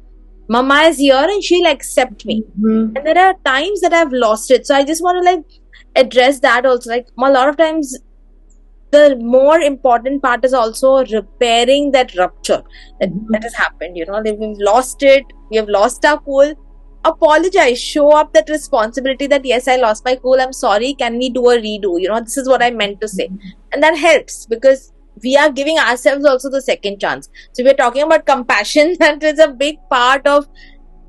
Mama is here and she'll accept me. And there are times that I've lost it. So I just want to address that also. A lot of times, the more important part is also repairing that rupture that has happened. We've lost it, we have lost our cool. Apologize, show up that responsibility that, yes, I lost my cool, I'm sorry, can we do a redo? This is what I meant to say. And that helps, because we are giving ourselves also the second chance. So we're talking about compassion. That is a big part of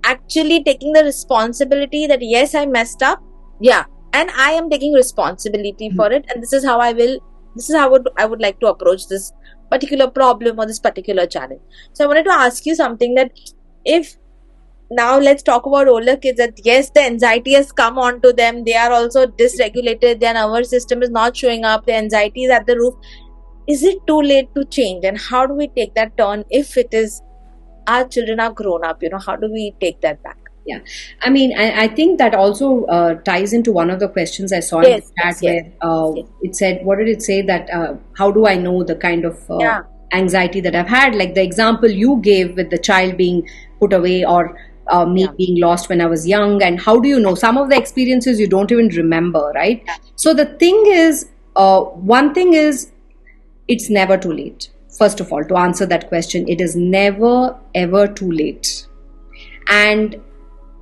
actually taking the responsibility that, yes, I messed up. Yeah. And I am taking responsibility for it. And this is how I would like to approach this particular problem or this particular challenge. So I wanted to ask you something, that now let's talk about older kids, that yes, the anxiety has come onto them. They are also dysregulated. Their nervous system is not showing up. The anxiety is at the roof. Is it too late to change? And how do we take that turn if it is our children are grown up? How do we take that back? Yeah, I mean, I think that also ties into one of the questions I saw in the chat, where it said, what did it say, that how do I know the kind of anxiety that I've had? Like the example you gave with the child being put away, or me Yeah. being lost when I was young, and how do you know some of the experiences you don't even remember, right? So the thing is, one thing is, it's never too late. First of all, to answer that question, it is never ever too late. And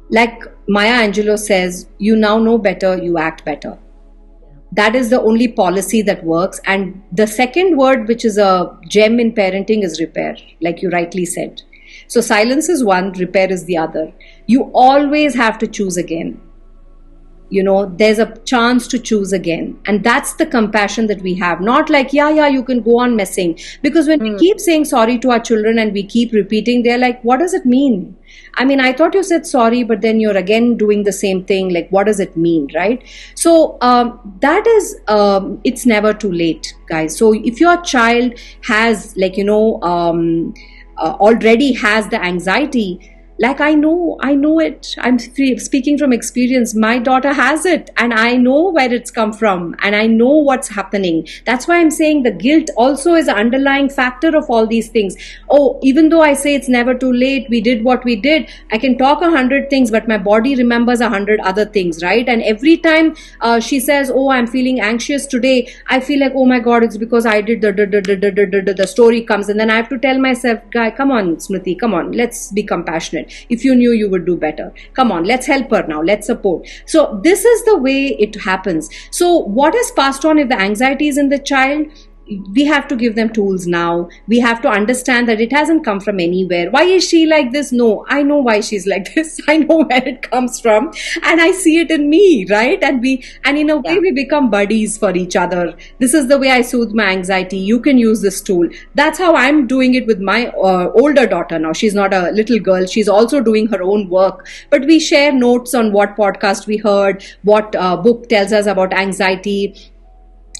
like Maya Angelou says, you now know better, you act better. That is the only policy that works. And the second word, which is a gem in parenting, is repair, like you rightly said. So silence is one, repair is the other. You always have to choose again. There's a chance to choose again. And that's the compassion that we have. Not like, yeah, you can go on messing. Because when we keep saying sorry to our children and we keep repeating, they're like, what does it mean? I mean, I thought you said sorry, but then you're again doing the same thing. Like, what does it mean, right? So that is, it's never too late, guys. So if your child has, already has the anxiety, like I know it. I'm speaking from experience. My daughter has it, and I know where it's come from, and I know what's happening. That's why I'm saying the guilt also is an underlying factor of all these things. Oh, even though I say it's never too late, we did what we did, I can talk 100 things, but my body remembers 100 other things, right? And every time she says, oh, I'm feeling anxious today, I feel like, oh my God, it's because I did the story comes, and then I have to tell myself, guy, come on, Smriti, come on, let's be compassionate. If you knew, you would do better. Come on, let's help her now. Let's support. So this is the way it happens. So what is passed on if the anxiety is in the child? We have to give them tools now. We have to understand that it hasn't come from anywhere. Why is she like this? No, I know why she's like this. I know where it comes from, and I see it in me, right? And in a way, we become buddies for each other. This is the way I soothe my anxiety. You can use this tool. That's how I'm doing it with my older daughter now. She's not a little girl. She's also doing her own work. But we share notes on what podcast we heard, what book tells us about anxiety.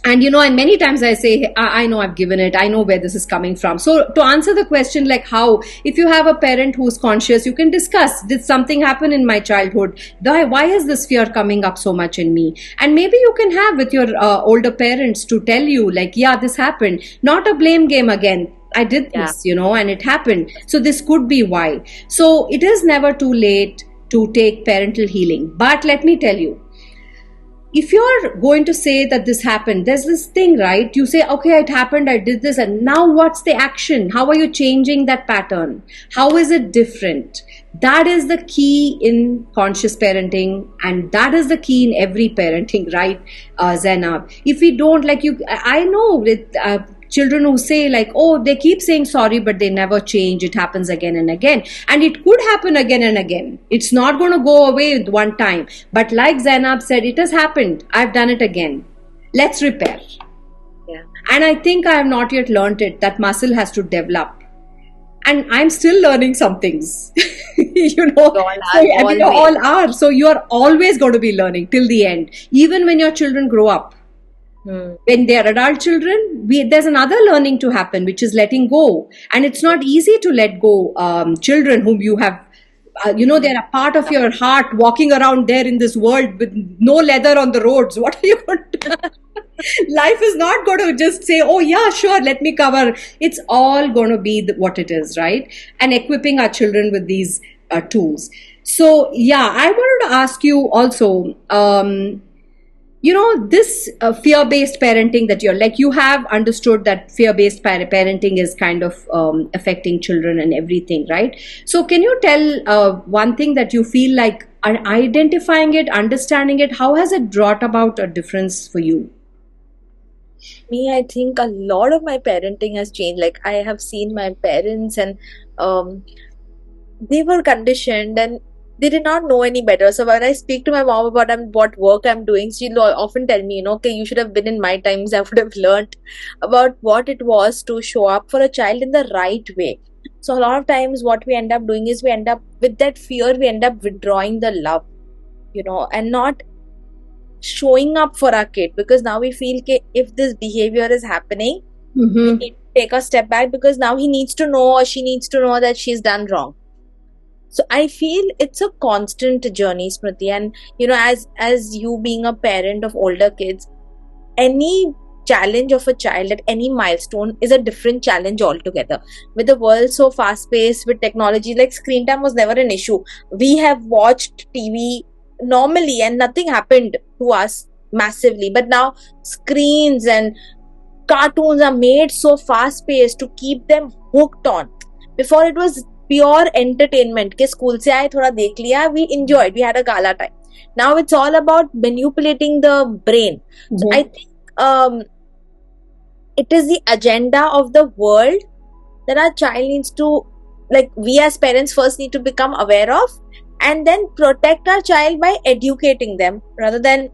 And and many times I say, I know I've given it, I know where this is coming from. So to answer the question, like how, if you have a parent who's conscious, you can discuss, did something happen in my childhood? Why is this fear coming up so much in me? And maybe you can have with your older parents to tell you, like, yeah, this happened. Not a blame game again. I did this, and it happened. So this could be why. So it is never too late to take parental healing. But let me tell you, if you're going to say that this happened, there's this thing, right? You say, okay, it happened, I did this, and now what's the action? How are you changing that pattern? How is it different? That is the key in conscious parenting, and that is the key in every parenting, right, Zainab? If we don't, like you, I know with children who say like, oh, they keep saying sorry, but they never change. It happens again and again. And it could happen again and again. It's not going to go away with one time. But like Zainab said, it has happened. I've done it again. Let's repair. Yeah. And I think I have not yet learned it. That muscle has to develop. And I'm still learning some things. All are. So you're always going to be learning till the end, even when your children grow up. When they are adult children, there's another learning to happen, which is letting go. And it's not easy to let go children whom you have, they're a part of your heart walking around there in this world with no leather on the roads. What are you going to do? Life is not going to just say, oh yeah, sure, let me cover. It's all going to be what it is, right? And equipping our children with these tools. So yeah, I wanted to ask you also, this fear-based parenting that you have understood that fear-based parenting is kind of affecting children and everything, right? So can you tell one thing that you feel like identifying it, understanding it, how has it brought about a difference for you? Me, I think a lot of my parenting has changed. Like I have seen my parents and they were conditioned and they did not know any better. So when I speak to my mom about what work I'm doing, she'll often tell me, okay, you should have been in my times. I would have learned about what it was to show up for a child in the right way. So a lot of times what we end up doing is we end up with that fear, we end up withdrawing the love, and not showing up for our kid, because now we feel if this behavior is happening, we need to take a step back because now he needs to know or she needs to know that she's done wrong. So I feel it's a constant journey, Smriti. And, as you being a parent of older kids, any challenge of a child at any milestone is a different challenge altogether. With the world so fast paced, with technology, like screen time was never an issue. We have watched TV normally and nothing happened to us massively. But now screens and cartoons are made so fast paced to keep them hooked on. Before it was pure entertainment. के school से आए थोड़ा देख लिया, we enjoyed, we had a gala time. Now it's all about manipulating the brain. So I think it is the agenda of the world that our child needs to, like, we as parents first need to become aware of, and then protect our child by educating them rather than,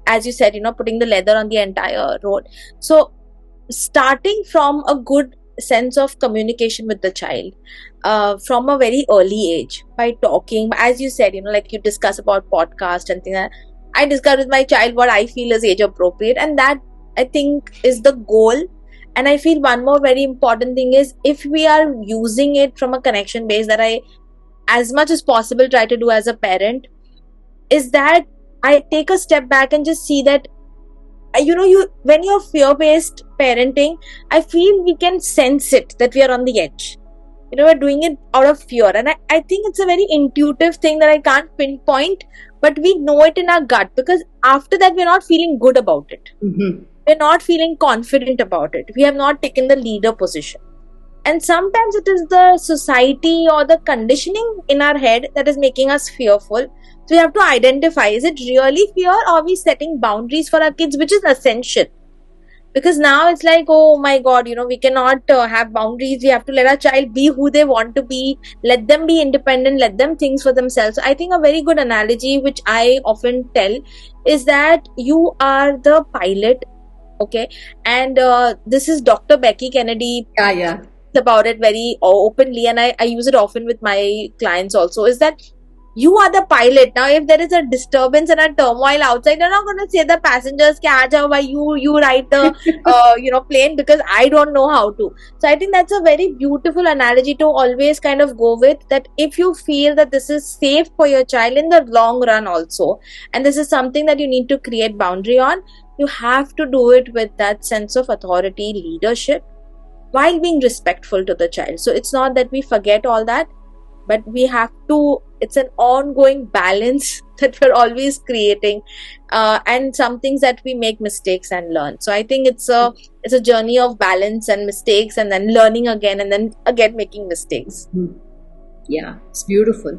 as you said, putting the leather on the entire road. So starting from a good sense of communication with the child from a very early age by talking, as you said, like you discuss about podcast and things like that. I discuss with my child what I feel is age appropriate, and that I think is the goal. And I feel one more very important thing is, if we are using it from a connection base, that I as much as possible try to do as a parent, is that I take a step back and just see that when you're fear-based parenting, I feel we can sense it, that we are on the edge. We're doing it out of fear. And I think it's a very intuitive thing that I can't pinpoint, but we know it in our gut, because after that, we're not feeling good about it. Mm-hmm. We're not feeling confident about it. We have not taken the leader position. And sometimes it is the society or the conditioning in our head that is making us fearful. So we have to identify, is it really fear, or are we setting boundaries for our kids, which is essential? Because now it's like, oh my God, we cannot have boundaries. We have to let our child be who they want to be. Let them be independent. Let them think for themselves. So I think a very good analogy, which I often tell, is that you are the pilot. Okay. And this is Dr. Becky Kennedy. Yeah. About it very openly, and I use it often with my clients also, is that you are the pilot. Now if there is a disturbance and a turmoil outside, you're not going to say the passengers ke aa jao bhai, you ride the plane, because I don't know how to. So I think that's a very beautiful analogy to always kind of go with, that if you feel that this is safe for your child in the long run also, and this is something that you need to create boundary on, you have to do it with that sense of authority, leadership, while being respectful to the child. So it's not that we forget all that, but we have to, it's an ongoing balance that we're always creating, and some things that we make mistakes and learn. So I think it's a journey of balance and mistakes, and then learning again, and then again making mistakes. Yeah, it's beautiful.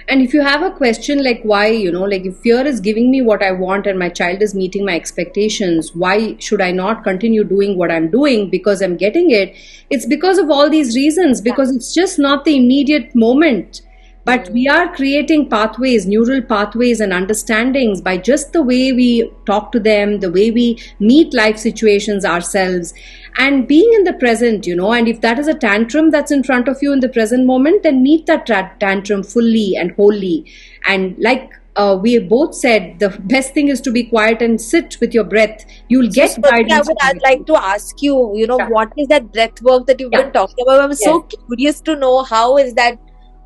And if you have a question like why, like if fear is giving me what I want and my child is meeting my expectations, why should I not continue doing what I'm doing because I'm getting it? It's because of all these reasons, because it's just not the immediate moment. But we are creating pathways, neural pathways and understandings by just the way we talk to them, the way we meet life situations ourselves, and being in the present, and if that is a tantrum that's in front of you in the present moment, then meet that tantrum fully and wholly. And like we both said, the best thing is to be quiet and sit with your breath. You'll get guidance. I'd like to ask you, what is that breath work that you've been talking about? I'm so curious to know, how is that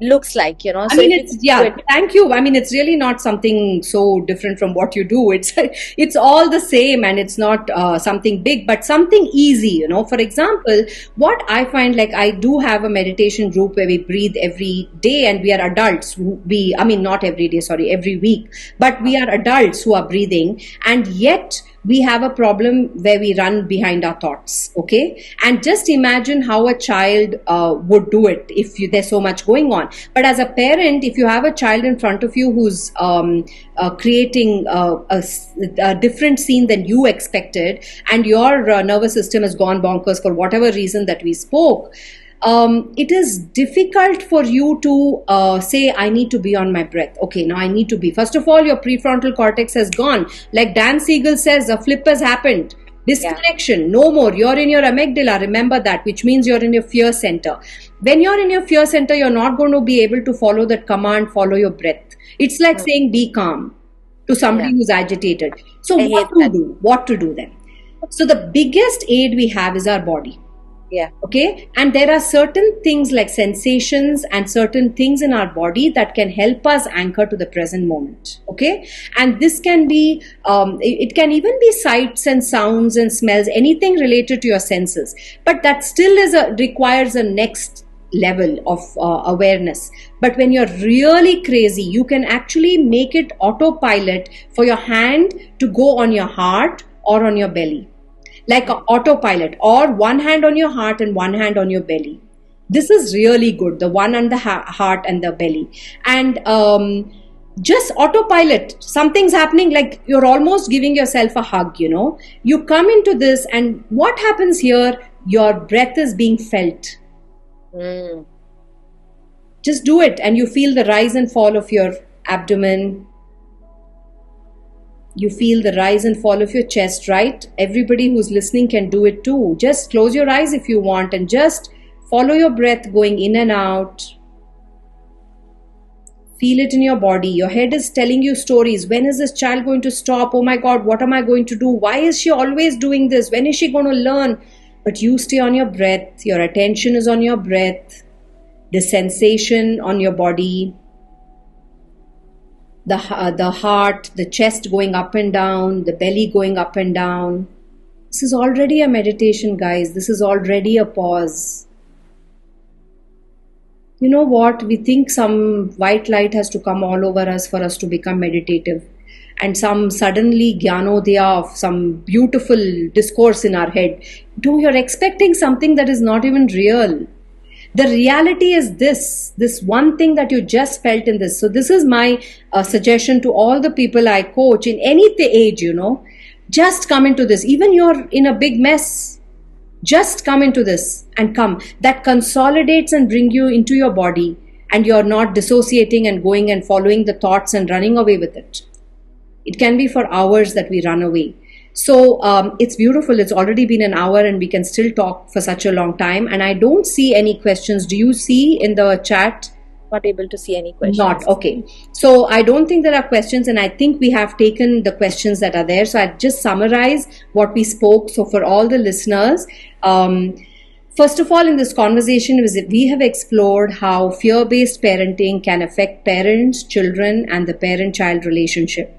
looks like, so thank you. I mean, it's really not something so different from what you do. It's all the same, and it's not something big, but something easy, For example, what I find, like I do have a meditation group where we breathe every day, and we are adults not every day, every week, but we are adults who are breathing, and yet we have a problem where we run behind our thoughts, okay? And just imagine how a child would do it if there's so much going on. But as a parent, if you have a child in front of you who's creating a different scene than you expected, and your nervous system has gone bonkers for whatever reason that we spoke, it is difficult for you to say, I need to be on my breath. Okay, now I need to be. First of all, your prefrontal cortex has gone. Like Dan Siegel says, a flip has happened. Disconnection, no more. You're in your amygdala, remember that, which means you're in your fear center. When you're in your fear center, you're not going to be able to follow that command, follow your breath. It's like saying, be calm to somebody who's agitated. So what to do then? So the biggest aid we have is our body. Yeah. Okay, and there are certain things like sensations and certain things in our body that can help us anchor to the present moment. Okay, and this can be it can even be sights and sounds and smells, anything related to your senses, but that still requires a next level of awareness. But when you're really crazy, you can actually make it autopilot for your hand to go on your heart or on your belly, like an autopilot, or one hand on your heart and one hand on your belly. This is really good, the one on the heart and the belly. And just autopilot, something's happening, like you're almost giving yourself a hug, you come into this, and what happens here, your breath is being felt. Just do it, and you feel the rise and fall of your abdomen. You feel the rise and fall of your chest, right? Everybody who's listening can do it too. Just close your eyes if you want and just follow your breath going in and out. Feel it in your body. Your head is telling you stories. When is this child going to stop? Oh my God, what am I going to do? Why is she always doing this? When is she going to learn? But you stay on your breath. Your attention is on your breath, the sensation on your body, the heart, the chest going up and down, the belly going up and down. This is already a meditation, guys. This is already a pause. You know what? We think some white light has to come all over us for us to become meditative, and some suddenly jnanodaya of some beautiful discourse in our head. No, you're expecting something that is not even real. The reality is this one thing that you just felt in this. So this is my suggestion to all the people I coach in any age, just come into this. Even you're in a big mess, just come into this and come. That consolidates and bring you into your body, and you're not dissociating and going and following the thoughts and running away with it. It can be for hours that we run away. So it's beautiful. It's already been an hour and we can still talk for such a long time. And I don't see any questions. Do you see in the chat? Not able to see any questions. Not, okay. So I don't think there are questions, and I think we have taken the questions that are there. So I just summarize what we spoke. So for all the listeners, first of all, in this conversation, we have explored how fear-based parenting can affect parents, children, and the parent-child relationship.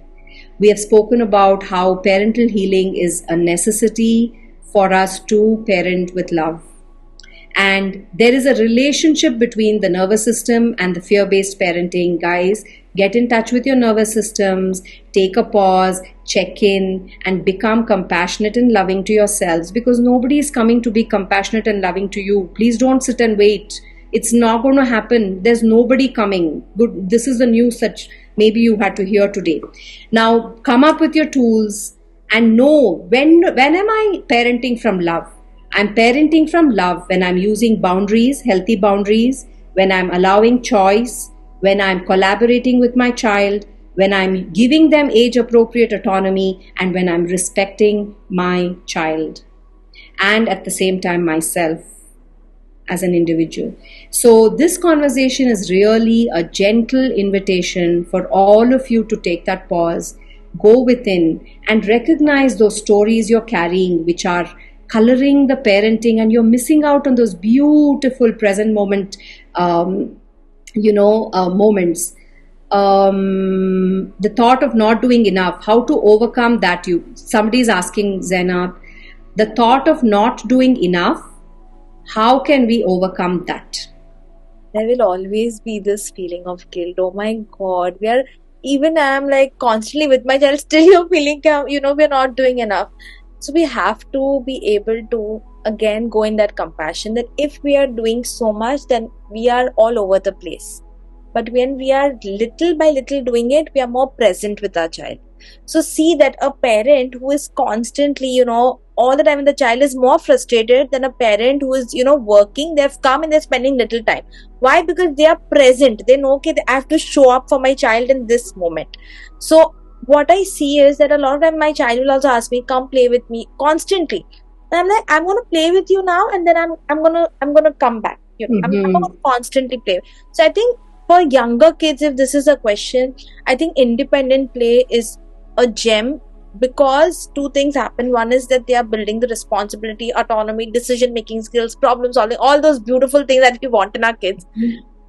We have spoken about how parental healing is a necessity for us to parent with love. And there is a relationship between the nervous system and the fear-based parenting. Guys, get in touch with your nervous systems, take a pause, check in, and become compassionate and loving to yourselves, because nobody is coming to be compassionate and loving to you. Please don't sit and wait. It's not going to happen. There's nobody coming. Good. This is the news that maybe you had to hear today. Now, come up with your tools and know when am I parenting from love? I'm parenting from love when I'm using boundaries, healthy boundaries, when I'm allowing choice, when I'm collaborating with my child, when I'm giving them age-appropriate autonomy, and when I'm respecting my child, and at the same time myself as an individual. So this conversation is really a gentle invitation for all of you to take that pause, go within, and recognize those stories you're carrying which are coloring the parenting, and you're missing out on those beautiful present moment moments. The thought of not doing enough, how to overcome that. Somebody is asking, Zainab, the thought of not doing enough, how can we overcome that? There will always be this feeling of guilt. Oh my God, I'm like constantly with my child, still you're feeling, we're not doing enough. So we have to be able to again go in that compassion, that if we are doing so much, then we are all over the place. But when we are little by little doing it, we are more present with our child. So see that a parent who is constantly, all the time, and the child is more frustrated than a parent who is, working. They've come and they're spending little time. Why? Because they are present. They know, okay, I have to show up for my child in this moment. So what I see is that a lot of time my child will also ask me, come play with me constantly. And I'm like, I'm going to play with you now, and then I'm going to come back. I'm going to constantly play. So I think for younger kids, if this is a question, I think independent play is a gem because two things happen. One is that they are building the responsibility, autonomy, decision making skills, problem solving, all those beautiful things that we want in our kids.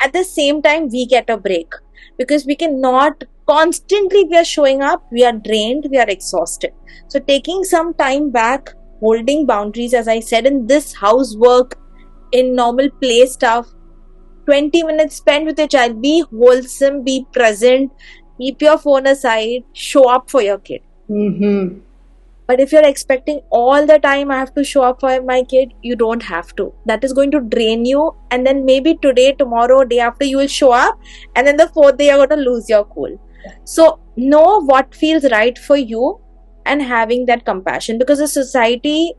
At the same time, we get a break because we cannot constantly, we are showing up, we are drained, we are exhausted. So taking some time back, holding boundaries, as I said, in this housework, in normal play stuff, 20 minutes spent with your child, be wholesome, be present, keep your phone aside, show up for your kid. Mm-hmm. But if you're expecting all the time I have to show up for my kid, you don't have to. That is going to drain you. And then maybe today, tomorrow, day after, you will show up. And then the fourth day, you're going to lose your cool. So know what feels right for you and having that compassion. Because the society,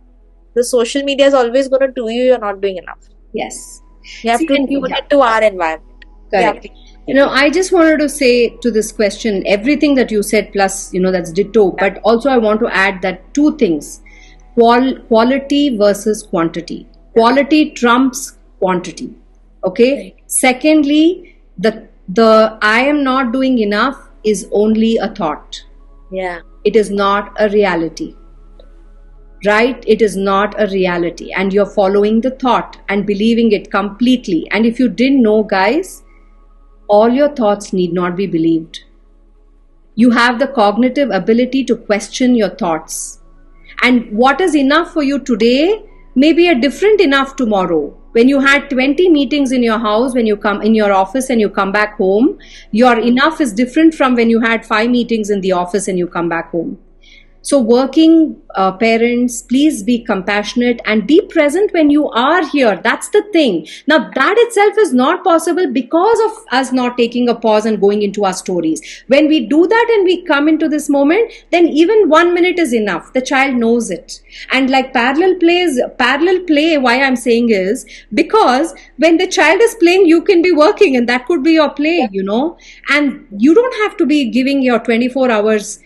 the social media is always going to tell you you're not doing enough. Yes. You have to tune it to our environment. Correct. I just wanted to say to this question, everything that you said, plus, that's ditto. But also I want to add that two things, quality versus quantity. Quality trumps quantity. Okay. Right. Secondly, the I am not doing enough is only a thought. Yeah. It is not a reality. Right? It is not a reality. And you're following the thought and believing it completely. And if you didn't know, guys, all your thoughts need not be believed. You have the cognitive ability to question your thoughts. And what is enough for you today may be a different enough tomorrow. When you had 20 meetings in your house, when you come in your office and you come back home, your enough is different from when you had 5 meetings in the office and you come back home. So working parents, please be compassionate and be present when you are here. That's the thing. Now that itself is not possible because of us not taking a pause and going into our stories. When we do that and we come into this moment, then even 1 minute is enough. The child knows it. And like parallel play, why I'm saying is because when the child is playing, you can be working and that could be your play, and you don't have to be giving your 24 hours.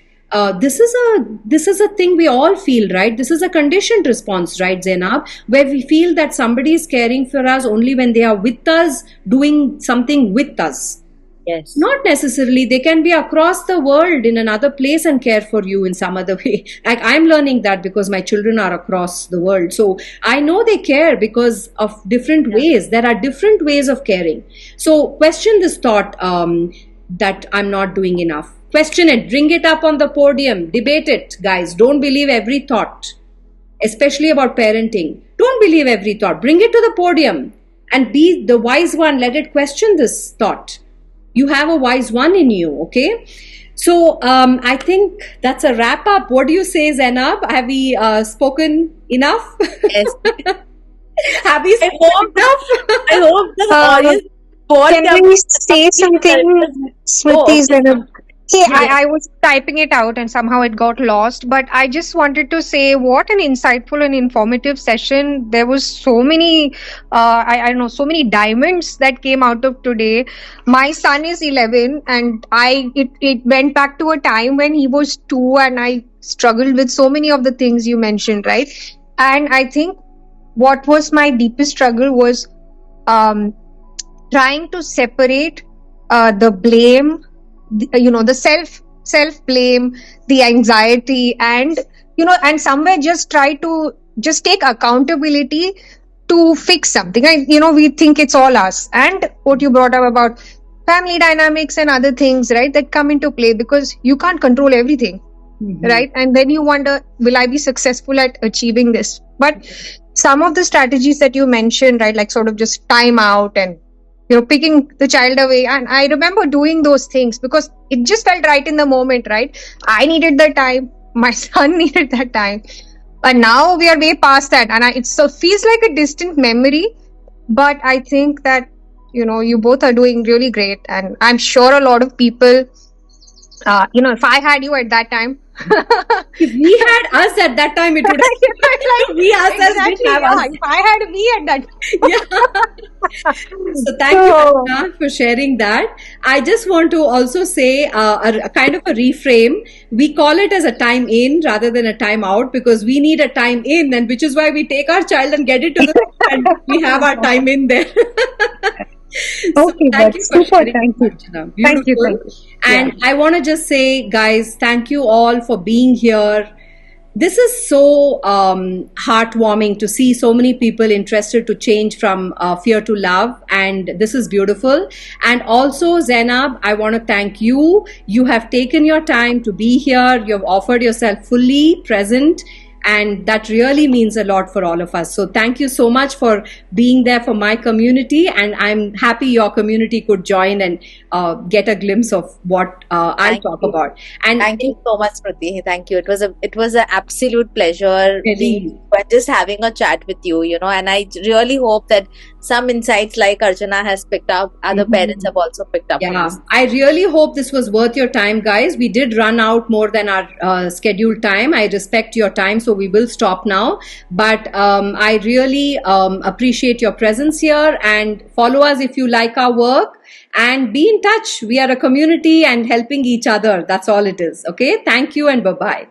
This is a thing we all feel, right? This is a conditioned response, right, Zainab? Where we feel that somebody is caring for us only when they are with us, doing something with us. Yes. Not necessarily. They can be across the world in another place and care for you in some other way. Like I'm learning that because my children are across the world. So I know they care because of different ways. There are different ways of caring. So question this thought that I'm not doing enough. Question it, bring it up on the podium, debate it, guys. Don't believe every thought, especially about parenting. Don't believe every thought. Bring it to the podium and be the wise one. Let it question this thought. You have a wise one in you, okay? So I think that's a wrap up. What do you say, Zainab? Have we spoken enough? Yes. Have we spoken enough? I hope the audience. Can we say something, Smriti, Zainab? I was typing it out and somehow it got lost. But I just wanted to say what an insightful and informative session. There was so many, I don't know, so many diamonds that came out of today. My son is 11 and it went back to a time when he was 2 and I struggled with so many of the things you mentioned, right? And I think what was my deepest struggle was trying to separate the blame, the self blame, the anxiety, and somewhere just try to just take accountability to fix something. We think it's all us. And what you brought up about family dynamics and other things, right, that come into play because you can't control everything, right? And then you wonder, will I be successful at achieving this? But some of the strategies that you mentioned, right, like sort of just time out and picking the child away. And I remember doing those things because it just felt right in the moment, right? I needed the time. My son needed that time. But now we are way past that. And it feels like a distant memory. But I think that, you both are doing really great. And I'm sure a lot of people, if I had you at that time, if we had us at that time, it would have we ourselves didn't have us. If I had me at that So thank you, Rachna, for sharing that. I just want to also say a kind of a reframe. We call it as a time in rather than a time out because we need a time in, and which is why we take our child and get it to the and we have our time in there. So Okay, thank you that's for super. sharing, Thank you. Archana. Thank you. Beautiful. Thank you. Yeah. And I want to just say, guys, thank you all for being here. This is so heartwarming to see so many people interested to change from fear to love, and this is beautiful. And also, Zainab, I want to thank you. You have taken your time to be here. You have offered yourself fully present, and that really means a lot for all of us. So thank you so much for being there for my community, and I'm happy your community could join and get a glimpse of what I Thank talk you. about. And Thank you so much, Smriti. Thank you. It was an absolute pleasure being really, and just having a chat with you, and I really hope that some insights like Archana has picked up, other parents have also picked up from yeah, this. I really hope this was worth your time, guys. We did run out more than our scheduled time. I respect your time, so we will stop now. But I really appreciate your presence here, and follow us if you like our work, and be in touch. We are a community and helping each other. That's all it is. Okay. Thank you and bye bye.